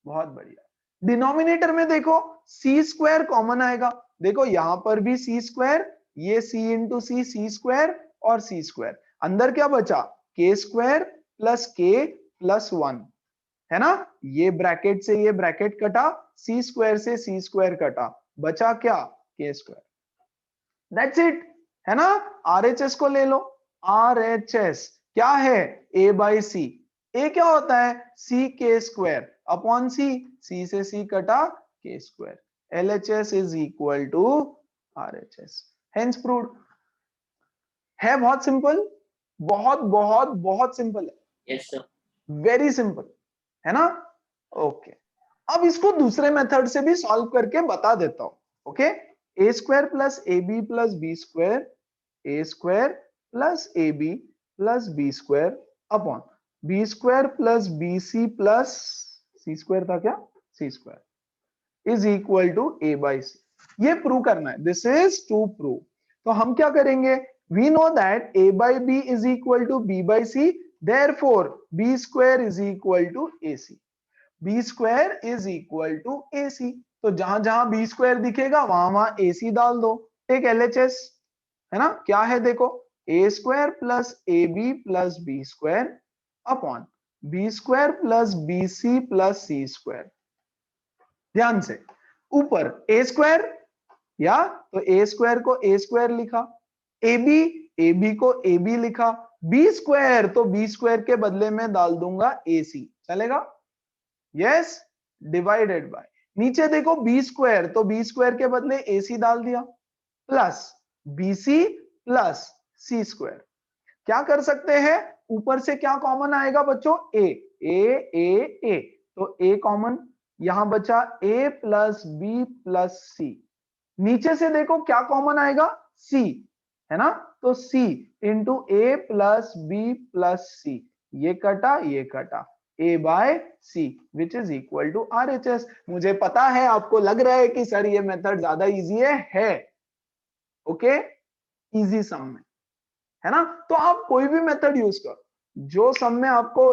बहुत बढ़िया। डिनोमिनेटर में देखो सी स्क्वायर कॉमन आएगा, देखो यहां पर भी सी स्क्वायर, ये सी इंटू सी, सी स्क्वायर और सी स्क्वायर, अंदर क्या बचा, के स्क्वायर प्लस के प्लस 1, है ना, ये ब्रैकेट से ये ब्रैकेट कटा, सी स्क्वायर से सी स्क्वायर कटा, बचा क्या, के स्क्वायर, दैट्स इट, है ना। RHS को ले लो, RHS क्या है, a बाई सी, a क्या होता है, सी के स्क्वायर अपॉन सी, सी से सी कटा K square, LHS is equal to RHS, hence proved. है बहुत सिंपल, बहुत बहुत बहुत सिंपल है, Yes, sir. वेरी सिंपल, है ना। ओके, अब इसको दूसरे मेथड से भी सॉल्व करके बता देता हूं। Okay, A square plus A B plus B square, A square plus A B plus B square upon B square plus B C plus C square था क्या, C square is equal to A by C. ये prove करना है, this is to prove. तो हम क्या करेंगे, we know that a by B is equal to B by C, therefore B square is equal to A C, B square is equal to A सी। तो जहां जहां B square दिखेगा वहां वहां ए सी डाल दो, टेक एलएचएस, है ना। क्या है देखो, A square plus A B plus B square upon B square plus B C plus C square. ध्यान से, ऊपर ए स्क्वायर या तो ए स्क्वायर को ए स्क्वायर लिखा, ए बी को ए बी लिखा, बी स्क्वायर तो बी स्क्वायर के बदले में डाल दूंगा ए सी, चलेगा। यस, डिवाइडेड बाय नीचे देखो बी स्क्वायर तो बी स्क्वायर के बदले ए सी डाल दिया, plus B C plus C square. क्या कर सकते हैं, ऊपर से क्या कॉमन आएगा बच्चों, ए तो ए कॉमन, यहां बचा a प्लस बी प्लस सी, नीचे से देखो क्या कॉमन आएगा, c, है ना। तो c into A plus B plus C, ये कटा a by C which is equal to RHS। मुझे पता है आपको लग रहा है कि सर ये मेथड ज्यादा इजी है ओके, इजी सम में, है ना। तो आप कोई भी मेथड यूज करो, जो सम में आपको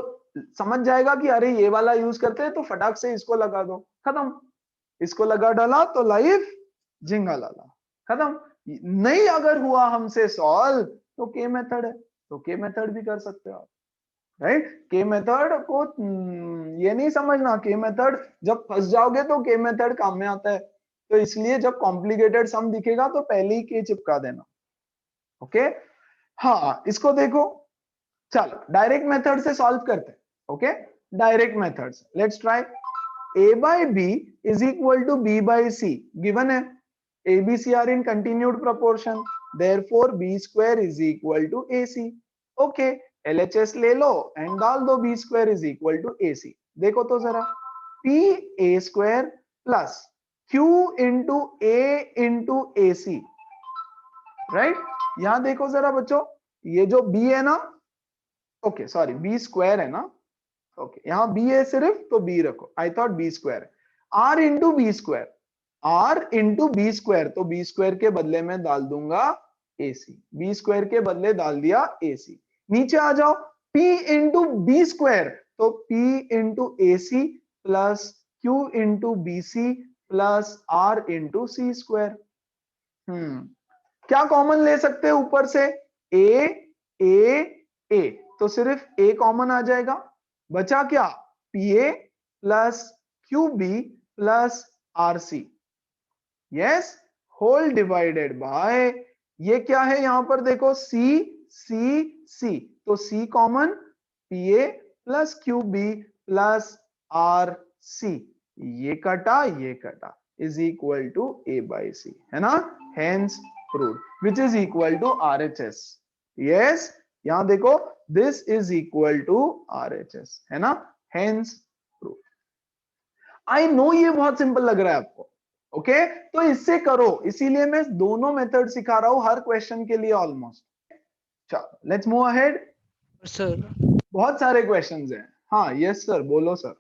समझ जाएगा कि अरे ये वाला यूज करते हैं तो फटाक से इसको लगा दो, खत्म। इसको लगा डाला तो लाइफ झिंगा लाला, खत्म। नहीं अगर हुआ हमसे सॉल्व तो के मेथड है, तो के मेथड भी कर सकते हो आप, राइट। के मेथड को ये नहीं समझना, के मेथड जब फंस जाओगे तो के मेथड काम में आता है। तो इसलिए जब कॉम्प्लिकेटेड सम दिखेगा तो पहले ही के चिपका देना, ओके। हाँ, इसको देखो, चलो डायरेक्ट मेथड से सॉल्व करते हैं, ओके। डायरेक्ट मेथड से let's try. a by B is equal to B by C, given है A B C are in continued proportion, therefore B square is equal to A C. Okay, LHS ले लो and डाल दो, B square is equal to A C. देखो तो जरा, P A square plus Q into A C, right. यहां देखो जरा बच्चों, ये जो b है ना, ओके सॉरी बी स्क्वायर है ना, ओके यहाँ b है सिर्फ तो b रखो, आई थॉट बी स्क्वायर है। r into B square, r into B square तो बी स्क्वायर के बदले में डाल दूंगा ac, बी स्क्वायर के बदले डाल दिया ac। नीचे आ जाओ, p इंटू बी स्क्वायर तो p into A C plus q into B C plus r into C square. क्या कॉमन ले सकते हैं ऊपर से, a तो सिर्फ a कॉमन आ जाएगा, बचा क्या, pa plus qb plus rc, yes, whole divided by, ये क्या है यहां पर देखो, c तो c common, pa plus qb plus rc, ये कटा is equal to a by C, है ना। Hence proved, which is equal to RHS। Yes, यहां देखो this is equal to RHS, है ना। Hence proved. आई नो ये बहुत सिंपल लग रहा है आपको, ओके तो इससे करो, इसीलिए मैं दोनों मेथड सिखा रहा हूं हर क्वेश्चन के लिए ऑलमोस्ट। चलो लेट्स मूव अहेड। सर बहुत सारे क्वेश्चंस हैं, हाँ यस सर, बोलो sir.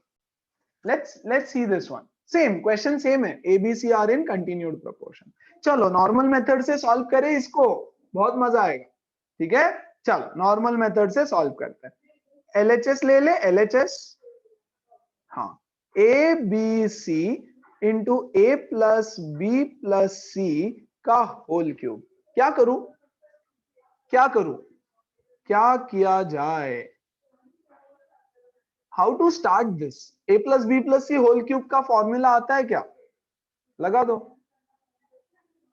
Let's see this one, same question same है, ABCR इन कंटिन्यूड प्रोपोर्शन। चलो नॉर्मल मेथड से सॉल्व करें इसको, बहुत मजा आएगा, ठीक है। चलो नॉर्मल मेथड से सॉल्व करते हैं, LHS ले ले, LHS, हाँ, ABC into A plus B plus C का होल क्यूब। क्या करूं, क्या किया जाए, how to start this. a plus B plus C whole cube का फॉर्मूला आता है क्या, लगा दो,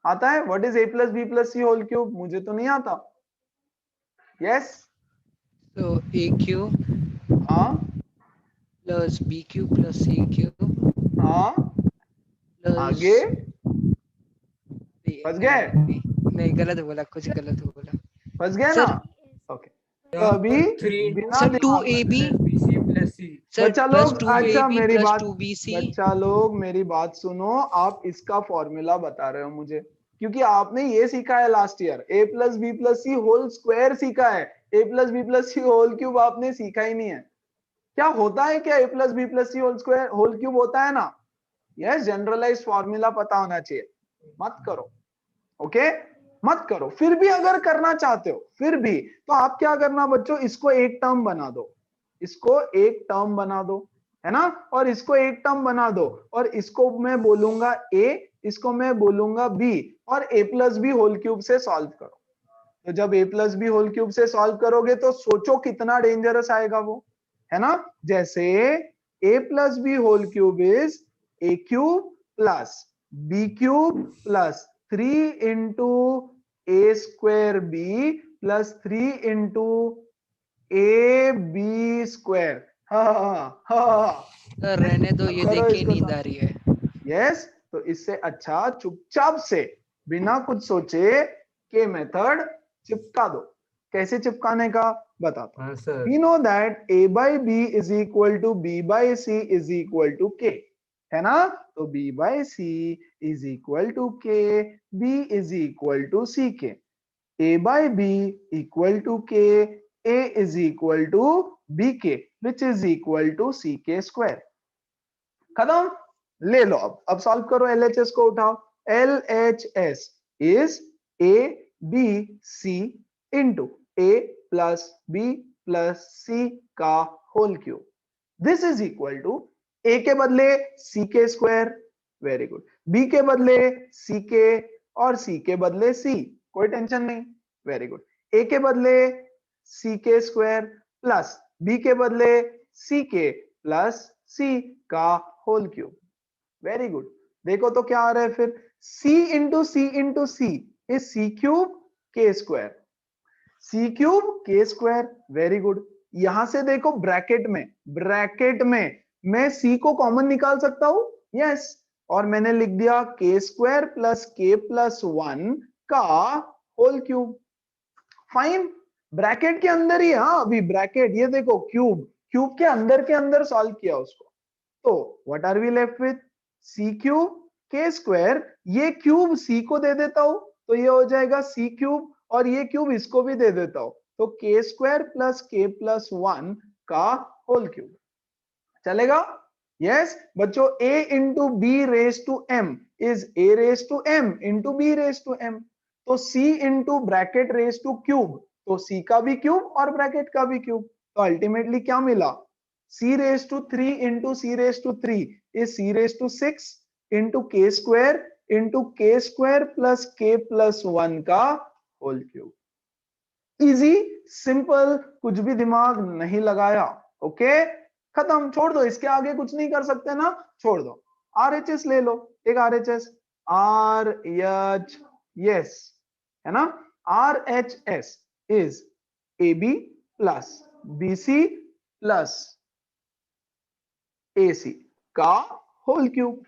आता है, what is a plus B plus C whole cube, मुझे तो नहीं आता। यस, तो ए क्यूब हाँ plus B cube plus C cube, हाँ, आगे फंस गए, नहीं गलत बोला, कुछ गलत बोला फंस गए ना, ओके। तो अभी बिना सर दिमाग 2ab प्लस सी, सर बच्चा प्लस लोग, 2ab अच्छा मेरी प्लस बात, 2bc, बच्चा लोग मेरी बात सुनो, आप इसका फॉर्मूला बता रहे हो मुझे, क्योंकि आपने ये सीखा है last year, a plus B plus C whole square सीखा है, A plus B plus C whole cube आपने सीखा ही नहीं है। क्या होता है क्या A plus B plus C whole square whole cube होता है ना? यस, जनरलाइज फॉर्मूला पता होना चाहिए। मत करो, ओके मत करो। फिर भी अगर करना चाहते हो फिर भी, तो आप क्या करना बच्चों, इसको एक टर्म बना दो, इसको एक टर्म बना दो, है ना, और इसको एक टर्म बना दो, और इसको मैं बोलूंगा ए, इसको मैं बोलूंगा बी, और ए प्लस बी होल क्यूब से सॉल्व करो। तो जब ए प्लस बी होल क्यूब से सॉल्व करोगे तो सोचो कितना डेंजरस आएगा वो, है ना। जैसे A plus B whole cube is A cube plus B cube plus 3 into A square B plus 3 into A B square. हाँ, सर रहने दो, ये करो देख के इसको नींद आ रही है। यस, तो इससे अच्छा चुपचाप से बिना कुछ सोचे के मेथड चिपका दो। कैसे चिपकाने का बताता हूं। हाँ sir. We know that a by b is equal to b by c is equal to k, है ना। तो b by c is equal to k, b is equal to ck, a by b equal to k, a is equal to bk, which is equal to ck square। खत्म, ले लो। अब solve करो, LHS को उठाओ। LHS is a b c into a plus b plus c का whole cube. This is equal to a के बदले c के स्क्वायर, वेरी गुड, b के बदले c के, और c के बदले c, कोई टेंशन नहीं, वेरी गुड, a के बदले c के स्क्वायर प्लस b के बदले c के प्लस c का होल क्यूब, वेरी गुड। देखो तो क्या आ रहा है फिर, c into c into C is c cube k square, c cube k square, very good. यहां से देखो ब्रैकेट में मैं c को कॉमन निकाल सकता हूं, यस, और मैंने लिख दिया के स्क्वायर प्लस के प्लस 1 का होल क्यूब। फाइन, ब्रैकेट के अंदर ही, हाँ अभी ब्रैकेट, ये देखो क्यूब के अंदर सॉल्व किया उसको। तो what are we left with, c cube k square, ये क्यूब सी को दे देता हूं तो ये हो जाएगा सी क्यूब, और ये क्यूब इसको भी दे देता हूं तो के स्क्वायर प्लस के प्लस 1 का होल क्यूब। चलेगा? यस बच्चों, a into b raise to m is a raise to m into b raise to m, तो c into bracket raise to cube, तो c का भी क्यूब और bracket का भी क्यूब, तो अल्टीमेटली क्या मिला, c raise to 3 into c raise to 3 is c raise to 6 into k square plus k plus 1 का होल क्यूब। इजी, सिंपल, कुछ भी दिमाग नहीं लगाया, ओके खत्म, छोड़ दो, इसके आगे कुछ नहीं कर सकते ना, छोड़ दो। RHS ले लो, एक RHS, RH, यस, है ना, RHS is AB plus BC plus AC का होल क्यूब,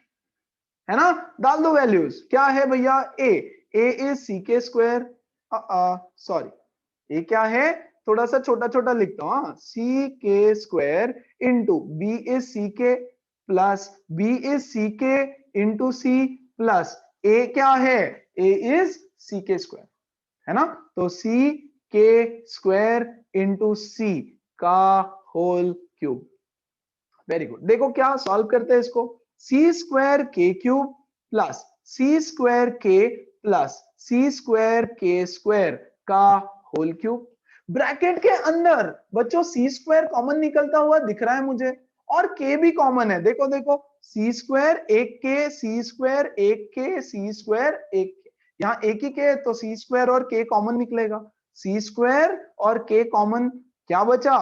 है ना। डाल दो वैल्यूज, क्या है भैया, A इज सी के स्क्वायर, सॉरी ये क्या है, थोड़ा सा छोटा छोटा लिखता हूं, सी के स्क्वायर इंटू बी इज सी के plus B is C K into C plus ए क्या है, ए इज सी के स्क्वायर, है ना, तो सी के स्क्वायर इंटू सी का होल क्यूब। वेरी गुड, देखो क्या सॉल्व करते हैं इसको, सी स्क्वायर के क्यूब प्लस सी स्क्वायर के plus C square K square का होल क्यूब। ब्रैकेट के अंदर बच्चों सी स्क्वायर कॉमन निकलता हुआ दिख रहा है मुझे, और के भी कॉमन है, देखो देखो, सी स्क्वायर एक के, सी स्क्वायर एक के, सी स्क्वायर एक के, यहाँ एक ही के, तो सी स्क्वायर और के कॉमन निकलेगा, सी स्क्वायर और के कॉमन, क्या बचा,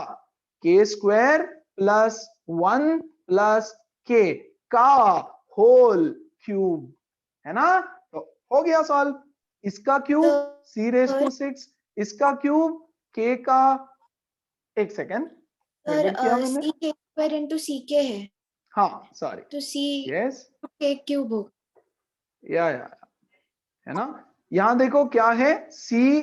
के स्क्वायर प्लस 1 प्लस के का होल क्यूब, है ना। तो हो गया सॉल्व, इसका क्यूब सी रेस टू 6, इसका क्यूब के का, एक सेकेंड किया मैंने, सी के स्क्वायर इनटू सी के है, हाँ सॉरी, तो सी यस के क्यूब हो, या है ना। यहां देखो क्या है, सी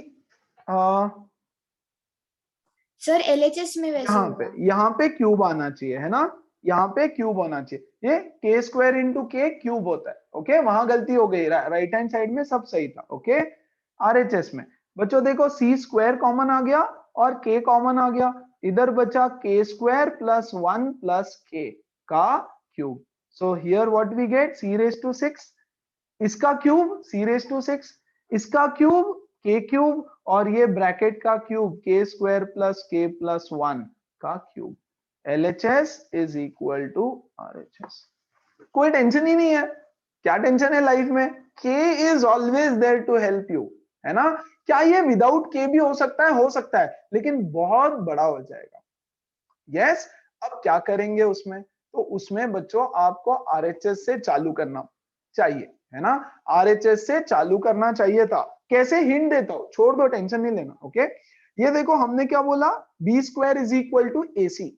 सर एलएचएस में वैसे होगा, यहाँ पे क्यूब आना चाहिए, है ना, यहाँ पे क्यूब होना चाहिए, ये के स्क्वायर इंटू के क्यूब होता है, ओके वहां गलती हो गई, राइट हैंड साइड में सब सही था, ओके। RHS में बच्चों देखो सी स्क्वायर कॉमन आ गया और k कॉमन आ गया, इधर बचा k square plus 1 plus k का cube. So here what we get c raise to 6, इसका क्यूब c रेज टू 6, इसका क्यूब k क्यूब, और ये ब्रैकेट का cube k square plus k plus 1 का cube. LHS is equal to RHS। कोई tension ही नहीं है, क्या टेंशन है लाइफ में, k is always there to help you, है ना। क्या ये विदाउट k भी हो सकता है, लेकिन बहुत बड़ा हो जाएगा। यस, अब क्या करेंगे उसमें, तो उसमें बच्चों आपको RHS से चालू करना चाहिए, है ना। RHS से चालू करना चाहिए था। कैसे, हिंट देता हूं, छोड़ दो, टेंशन नहीं लेना। ओके, ये देखो हमने क्या बोला, b square is equal to AC।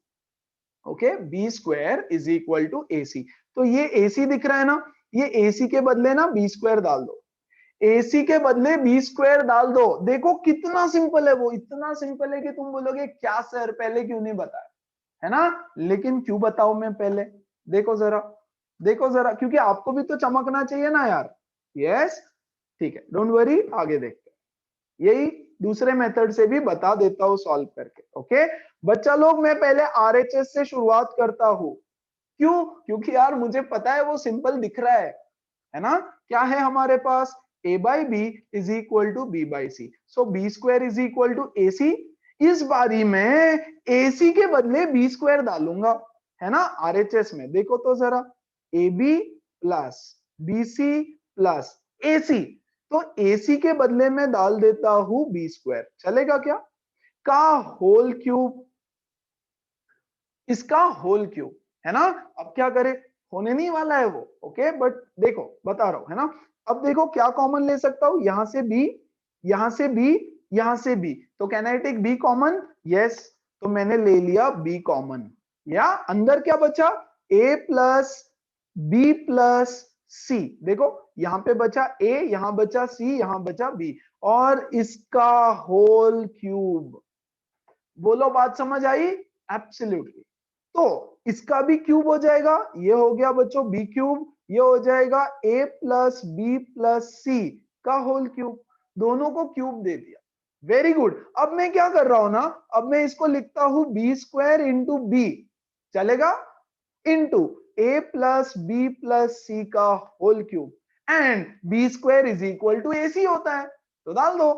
Okay, b square is equal to AC। तो ये AC दिख रहा है ना, ये AC के बदले ना b स्क्वायर डाल दो, AC के बदले b स्क्वायर डाल दो। देखो कितना सिंपल है वो, इतना सिंपल है कि तुम बोलोगे क्या सर पहले क्यों नहीं बताया, है ना। लेकिन क्यों बताऊं मैं पहले, देखो जरा, क्योंकि आपको भी तो चमकना चाहिए ना यार। यस, ठीक है, डोंट वरी, आगे देखते हैं। यही दूसरे मेथड से भी बता देता हूं सॉल्व करके। ओके बच्चा लोग, मैं पहले RHS से शुरुआत करता हूं। क्यों, क्योंकि यार मुझे पता है वो सिंपल दिख रहा है ना। क्या है हमारे पास, a by B is equal to B by c, so B square is equal to AC। इस बारी में AC के बदले b स्क्वायर डालूंगा, है ना। RHS में देखो तो जरा, AB plus BC plus AC, तो AC के बदले में डाल देता हूं b स्क्वायर, चलेगा क्या, का होल क्यूब, इसका होल क्यूब, है ना। अब क्या करें, होने नहीं वाला है वो, ओके, बट देखो बता रहा हूं, है ना। अब देखो क्या कॉमन ले सकता हूं, यहां से b, यहां से b, यहां से b, तो can I take b common, yes, तो मैंने ले लिया b कॉमन, या अंदर क्या बचा, a plus b plus c, देखो यहां पे बचा a, यहां बचा c, यहां बचा b, और इसका होल क्यूब। बोलो बात समझ आई, एब्सोल्युटली। तो इसका भी क्यूब हो जाएगा, ये हो गया बच्चों b क्यूब, ये हो जाएगा a plus B plus C का होल क्यूब, दोनों को क्यूब दे दिया। Very good. अब मैं क्या कर रहा हूं ना, अब मैं इसको लिखता हूं b स्क्वायर इंटू बी, चलेगा, into a plus B plus C का whole cube, and b square is equal to AC होता है, तो डाल दो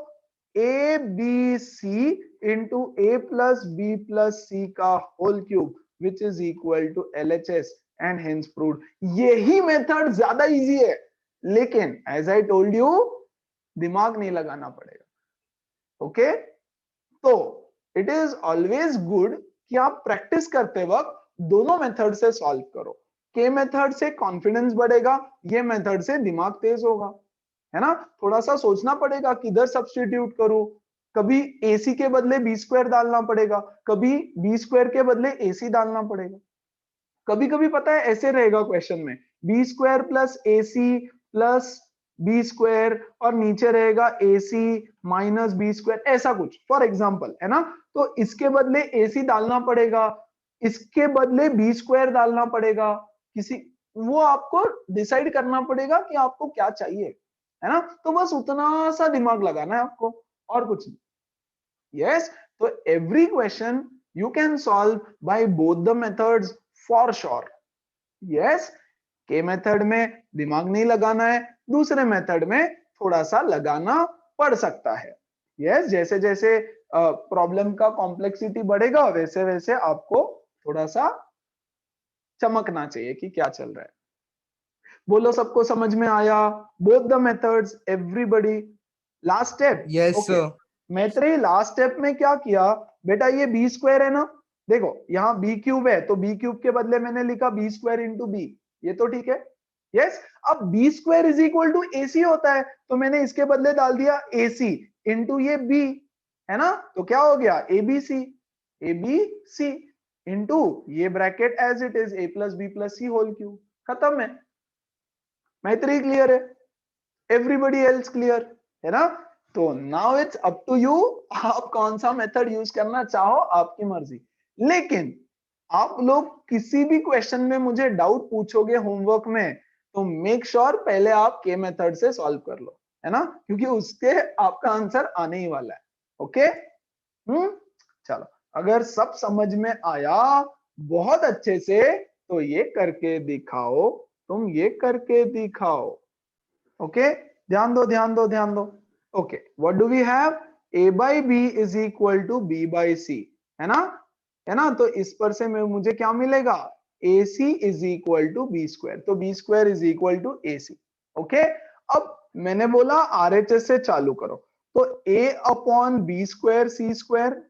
ABC into a plus b plus c का whole cube, which is equal to LHS and hence proved। यही method ज्यादा easy है, लेकिन as I told you दिमाग नहीं लगाना पड़ेगा। ओके, तो इट इज ऑलवेज गुड कि आप प्रैक्टिस करते वक्त दोनों मेथड से सॉल्व करो। के मेथड से कॉन्फिडेंस बढ़ेगा, ये मेथड से दिमाग तेज होगा, है ना। थोड़ा सा सोचना पड़ेगा किधर सब्स्टिट्यूट करूं, कभी AC के बदले b स्क्वायर डालना पड़ेगा, कभी b स्क्वायर के बदले AC डालना पड़ेगा, कभी कभी पता है ऐसे रहेगा क्वेश्चन में, b square plus AC plus b square, और नीचे रहेगा AC माइनस b स्क्वायर, ऐसा कुछ फॉर एग्जांपल, है ना। तो इसके बदले AC डालना पड़ेगा, इसके बदले b स्क्वायर डालना पड़ेगा, किसी, वो आपको डिसाइड करना पड़ेगा कि आपको क्या चाहिए, है ना। तो बस उतना सा दिमाग लगाना है आपको, और कुछ नहीं। यस, तो every question you can solve by both the methods for sure. Yes, के मेथड में दिमाग नहीं लगाना है, दूसरे मेथड में थोड़ा सा लगाना पड़ सकता है। यस, जैसे जैसे प्रॉब्लम का कॉम्प्लेक्सिटी बढ़ेगा, वैसे वैसे आपको थोड़ा सा चमकना चाहिए कि क्या चल रहा है। बोलो सबको समझ में आया, both the methods, everybody. Last step, Yes, okay, sir. मैत्री लास्ट स्टेप में क्या किया बेटा, ये b स्क्वायर है ना, देखो यहाँ b क्यूब है, तो b क्यूब के बदले मैंने लिखा b स्क्वायर इंटू b, ये तो ठीक है। यस, अब b square is equal to AC होता है, तो मैंने इसके बदले डाल दिया AC इंटू ये b, है ना। तो क्या हो गया, ABC इंटू ये bracket as it is a plus B plus C whole cube, खत्म है। मैत्री क्लियर है, एवरीबॉडी एल्स क्लियर है ना। तो now it's up to you, आप कौन सा मेथड यूज करना चाहो, आपकी मर्जी। लेकिन आप लोग किसी भी क्वेश्चन में मुझे डाउट पूछोगे होमवर्क में, तो मेक श्योर पहले आप के मेथड से सॉल्व कर लो, है ना, क्योंकि उसके आपका आंसर आने ही वाला है। ओके, चलो, अगर सब समझ में आया बहुत अच्छे से तो ये करके दिखाओ, तुम ये करके दिखाओ। ओके, ध्यान दो ध्यान दो ध्यान दो। Okay, what do we have, a by b is equal to b by c, है ना, है ना। तो इस पर से मुझे क्या मिलेगा, ac is equal to b square, तो b square is equal to ac। Okay, अब मैंने बोला RHS से चालू करो, तो a upon b square c square,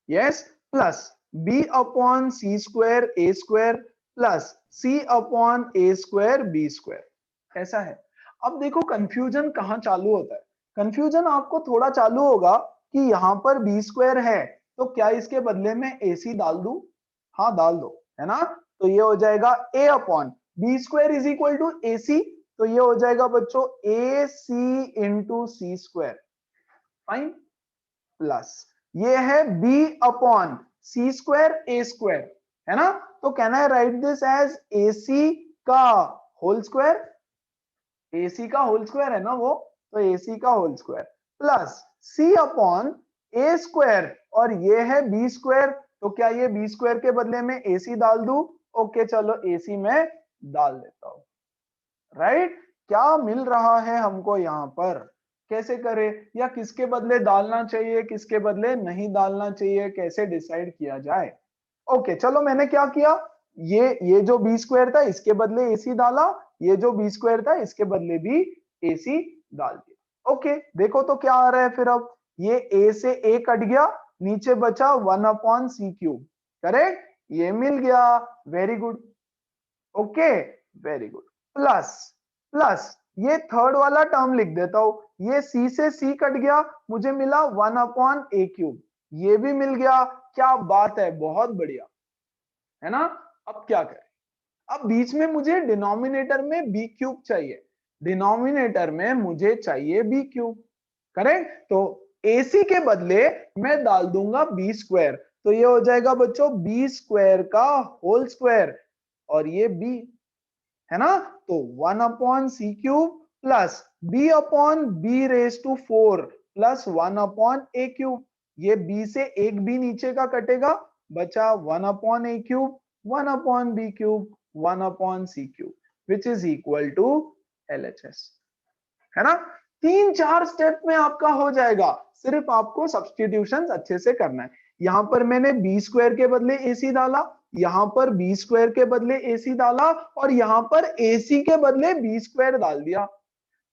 yes, plus b upon c square a square plus c upon a square b square, ऐसा है। अब देखो कंफ्यूजन कहाँ चालू होता है, कंफ्यूजन आपको थोड़ा चालू होगा कि यहाँ पर b स्क्वायर है, तो क्या इसके बदले में ac डाल दूं, हाँ डाल दो, है ना। तो ये हो जाएगा a upon b square is equal to ac, तो ये हो जाएगा बच्चों ac into C square, fine, plus ये है b upon C square A square, है ना। तो can I write this as ac का होल स्क्वायर, ac का होल स्क्वायर है ना वो, तो ac का whole square plus c upon A square, और ये है b स्क्वायर, तो क्या ये b स्क्वायर के बदले में ac डाल दूं, ओके चलो ac में डाल देता हूं, राइट। क्या मिल रहा है हमको यहाँ पर, कैसे करें, या किसके बदले डालना चाहिए किसके बदले नहीं डालना चाहिए, कैसे डिसाइड किया जाए। ओके चलो, मैंने क्या किया, ये जो b स्क्वायर था इसके बदले ac डाला, ये जो b स्क्वायर था इसके बदले भी ac डाल दिया। ओके देखो तो क्या आ रहा है फिर, अब ये a से a कट गया, नीचे बचा 1 अपॉन सी क्यूब, करेक्ट, ये मिल गया, very good, okay very good, plus plus ये थर्ड वाला टर्म लिख देता हूं, ये c से c कट गया, मुझे मिला 1 अपॉन a क्यूब, ये भी मिल गया, क्या बात है, बहुत बढ़िया, है ना। अब क्या करें, अब बीच में मुझे डिनोमिनेटर में b क्यूब चाहिए, डिनोमिनेटर में मुझे चाहिए b क्यूब, करेक्ट। तो ac के बदले मैं डाल दूंगा b स्क्वायर, तो ये हो जाएगा बच्चों b स्क्वायर का होल स्क्वायर, और ये b, है ना। तो 1 upon C cube plus b upon b raise to 4 plus 1 upon a cube, ये b से एक b नीचे का कटेगा, बचा 1 upon a cube, 1 upon b cube, 1 upon c cube, which is equal to LHS, है ना। 3-4 स्टेप में आपका हो जाएगा, सिर्फ आपको सब्स्टिट्यूशन अच्छे से करना है। यहां पर मैंने b स्क्वायर के बदले ac डाला, यहां पर b स्क्वायर के बदले ac डाला, और यहां पर ac के बदले b स्क्वायर डाल दिया,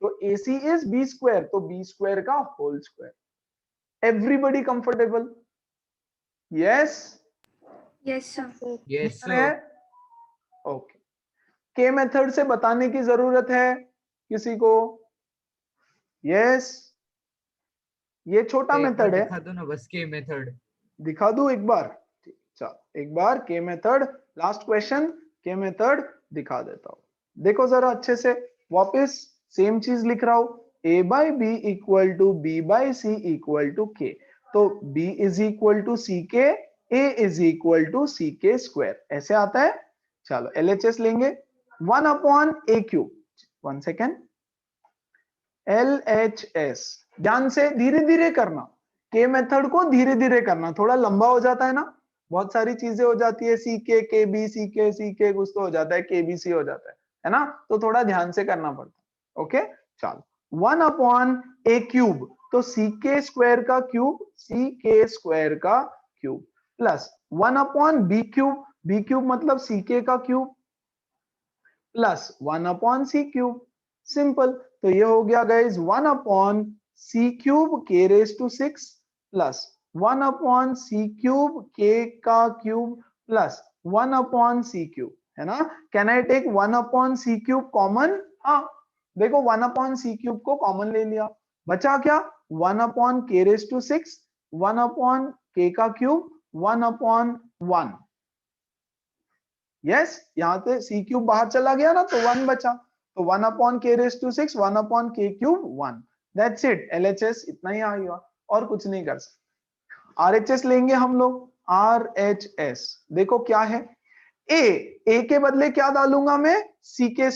तो ac इज b स्क्वायर, तो b स्क्वायर का whole square. Everybody comfortable, yes yes sir. Yes, sir. Okay, k method से बताने की जरूरत है किसी को, यस, ये छोटा एक बार मेथड है, दिखा दो ना बस के मेथड। दिखा दूं एक बार, चलो एक बार के मेथड, लास्ट क्वेश्चन के मेथड दिखा देता हूं, देखो जरा अच्छे से, वापस सेम चीज लिख रहा हूं, a by B equal to B by c equal to के, तो b इज इक्वल टू सी के, a इज इक्वल टू सी के स्क्वायर, ऐसे आता है। चलो LHS लेंगे, 1 upon a cube, 1 second, LHS, ध्यान से धीरे धीरे करना, के मेथड को धीरे धीरे करना, थोड़ा लंबा हो जाता है ना, बहुत सारी चीजें हो जाती है, सी के बी, सी के कुछ तो हो जाता है, के बी सी हो जाता है ना, तो थोड़ा ध्यान से करना पड़ता है। ओके चलो, 1 अपॉन ए क्यूब, तो सी के स्क्वायर का क्यूब, सी के स्क्वायर का cube, plus 1 upon B cube मतलब सी के का क्यूब, प्लस 1 अपॉन सी क्यूब, सिंपल। तो ये हो गया गाइज 1 अपॉन सी क्यूब के raise to 6 plus 1 upon C cube के का क्यूब प्लस 1 अपॉन सी क्यूब, है ना। Can I take 1 upon C cube common, हाँ देखो 1 अपॉन सी क्यूब को कॉमन ले लिया, बचा क्या, 1 अपॉन के रेज टू 6, 1 अपॉन के का क्यूब, 1 अपॉन 1, यस, यहाँ पे सी क्यूब बाहर चला गया ना, तो 1 बचा, तो 1 अपॉन के रेज टू 6, 1 अपॉन के क्यूब 1, दैट्स इट, LHS इतना ही आएगा, और कुछ नहीं कर सकते। RHS लेंगे हम लोग, RHS देखो क्या है, a के बदले क्या डालूंगा मैं, सी के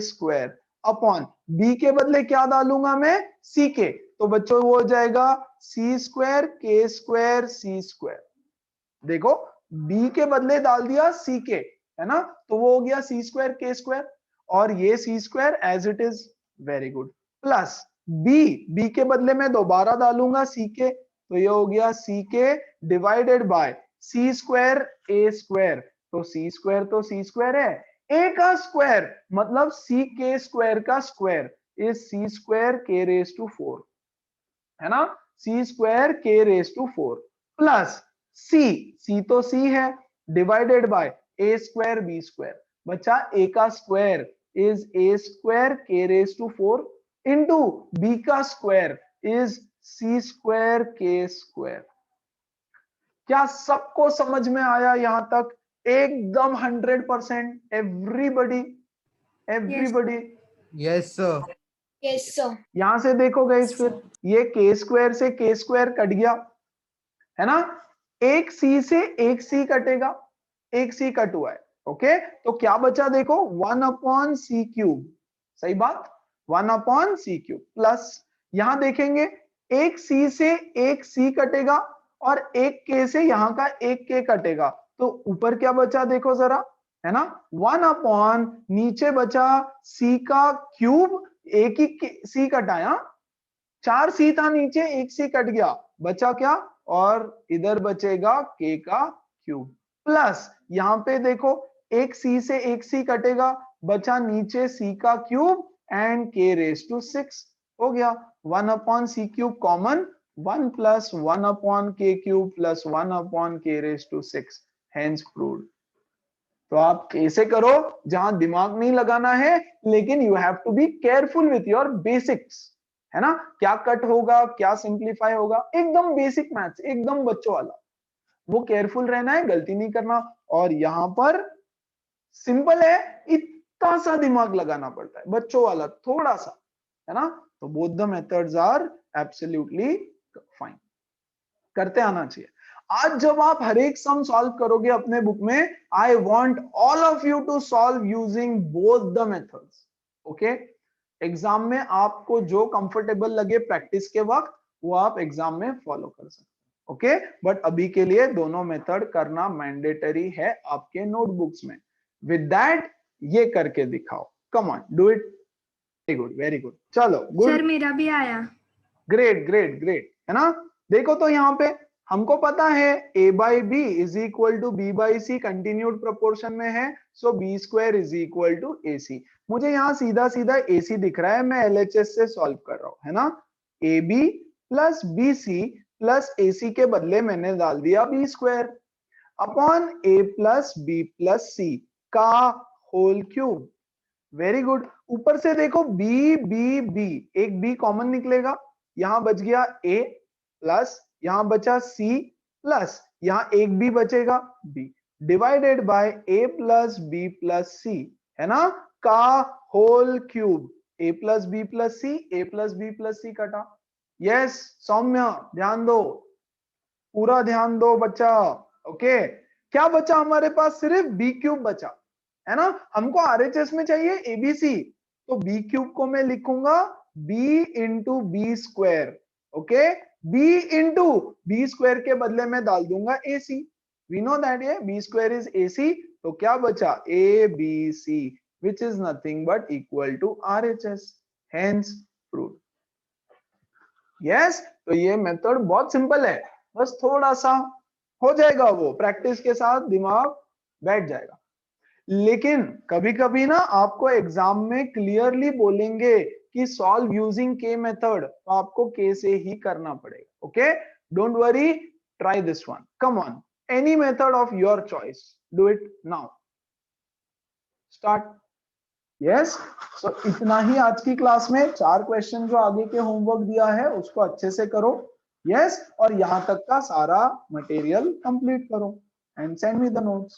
स्क्वायर अपॉन b के बदले क्या डालूंगा मैं, ck, तो बच्चों वो हो जाएगा c square k square c square. देखो b के बदले डाल दिया ck, है ना, तो वो हो गया c स्क्वायर k स्क्वायर, और ये c square as it is, very good, plus b के बदले में दोबारा डालूंगा ck, तो ये हो गया ck divided by c square a square, तो c स्क्वायर तो c स्क्वायर है, a का स्क्वायर मतलब ck स्क्वायर का square is c square k raise to 4, है ना, c square k raise to 4 plus c तो c है, divided by a square b square, बचा a का square is a square k raise to 4 into b का square is c square k square. क्या सबको समझ में आया यहां तक? एकदम 100%, everybody, yes sir. Yes sir. यहां से देखो गाइस, फिर ये k स्क्वायर से k स्क्वायर कट गया, है ना, एक c से एक c कटेगा, एक c कट हुआ है, ओके, तो क्या बचा देखो 1/c क्यूब, सही बात, 1/c क्यूब, प्लस यहां देखेंगे एक c से एक c कटेगा और एक k से यहां का एक k कटेगा, तो ऊपर क्या बचा देखो जरा, है ना, 1/ नीचे बचा c का क्यूब, एक ही c कटाया, 4c था नीचे, एक c कट गया, बचा क्या, और इधर बचेगा k का क्यूब, प्लस यहां पे देखो एक c से एक c कटेगा, बचा नीचे c का cube and k raise to 6, हो गया 1/c cube common, 1 plus 1/k cube plus 1/k raise to 6, hence proved. तो आप कैसे करो जहां दिमाग नहीं लगाना है, लेकिन you have to be careful with your basics, है ना, क्या कट होगा, क्या सिंप्लीफाई होगा, एकदम बेसिक मैथ्स, एकदम बच्चों वाला, वो केयरफुल रहना है, गलती नहीं करना। और यहां पर सिंपल है, इतना सा दिमाग लगाना पड़ता है, बच्चों वाला थोड़ा सा, है ना, तो both the methods are absolutely fine, करते आना चाहिए। आज जब आप हर एक सम सॉल्व करोगे अपने बुक में, I want all of you to solve using both the methods, okay, exam में आपको जो कंफर्टेबल लगे प्रैक्टिस के वक्त, वो आप एग्जाम में फॉलो कर सकते हैं, ओके, बट अभी के लिए दोनों मेथड करना मैंडेटरी है आपके नोटबुक्स में। विद दैट ये करके दिखाओ, come on do it, very good, चलो गुड, सर मेरा भी आया। ग्रेट ग्रेट ग्रेट, है ना, देखो तो यहाँ पे हमको पता है a by B is equal to B by C continued proportion में है, so B square is equal to A C. मुझे यहाँ सीधा सीधा ए सी दिख रहा है, मैं एलएचएस से सॉल्व कर रहा हूँ, है ना, A B plus B C plus A C के बदले मैंने डाल दिया B square upon A plus B plus C का होल क्यूब, वेरी गुड। ऊपर से देखो बी बी बी, एक बी कॉमन निकलेगा, यहां बच गया a प्लस यहां बचा c प्लस यहां एक b बचेगा b, divided by a plus b plus c, है ना, का whole cube, a plus b plus c, a plus b plus c कटा। यस सौम्य, ध्यान दो, पूरा ध्यान दो बच्चा, ओके, क्या बचा हमारे पास, सिर्फ b क्यूब बचा, है ना, हमको आरएचएस में चाहिए एबीसी, तो बी क्यूब को मैं लिखूंगा b into B square, okay, b into B square के बदले में डाल दूंगा a c, we know that ये बी स्क्वायर इज ए सी, तो क्या बचा a B c which is nothing but equal to RHS, hence proved. Yes, तो ये मेथड बहुत सिंपल है, बस थोड़ा सा हो जाएगा, वो प्रैक्टिस के साथ दिमाग बैठ जाएगा। लेकिन कभी कभी ना आपको एग्जाम में क्लियरली बोलेंगे कि सॉल्व यूजिंग के मेथड, तो आपको के से ही करना पड़ेगा, okay, don't worry, try this one, come on, any method of your choice, do it now, start. Yes, so इतना ही आज की क्लास में, 4 क्वेश्चन जो आगे के होमवर्क दिया है उसको अच्छे से करो, यस, और यहां तक का सारा मटेरियल कंप्लीट करो and send me the notes.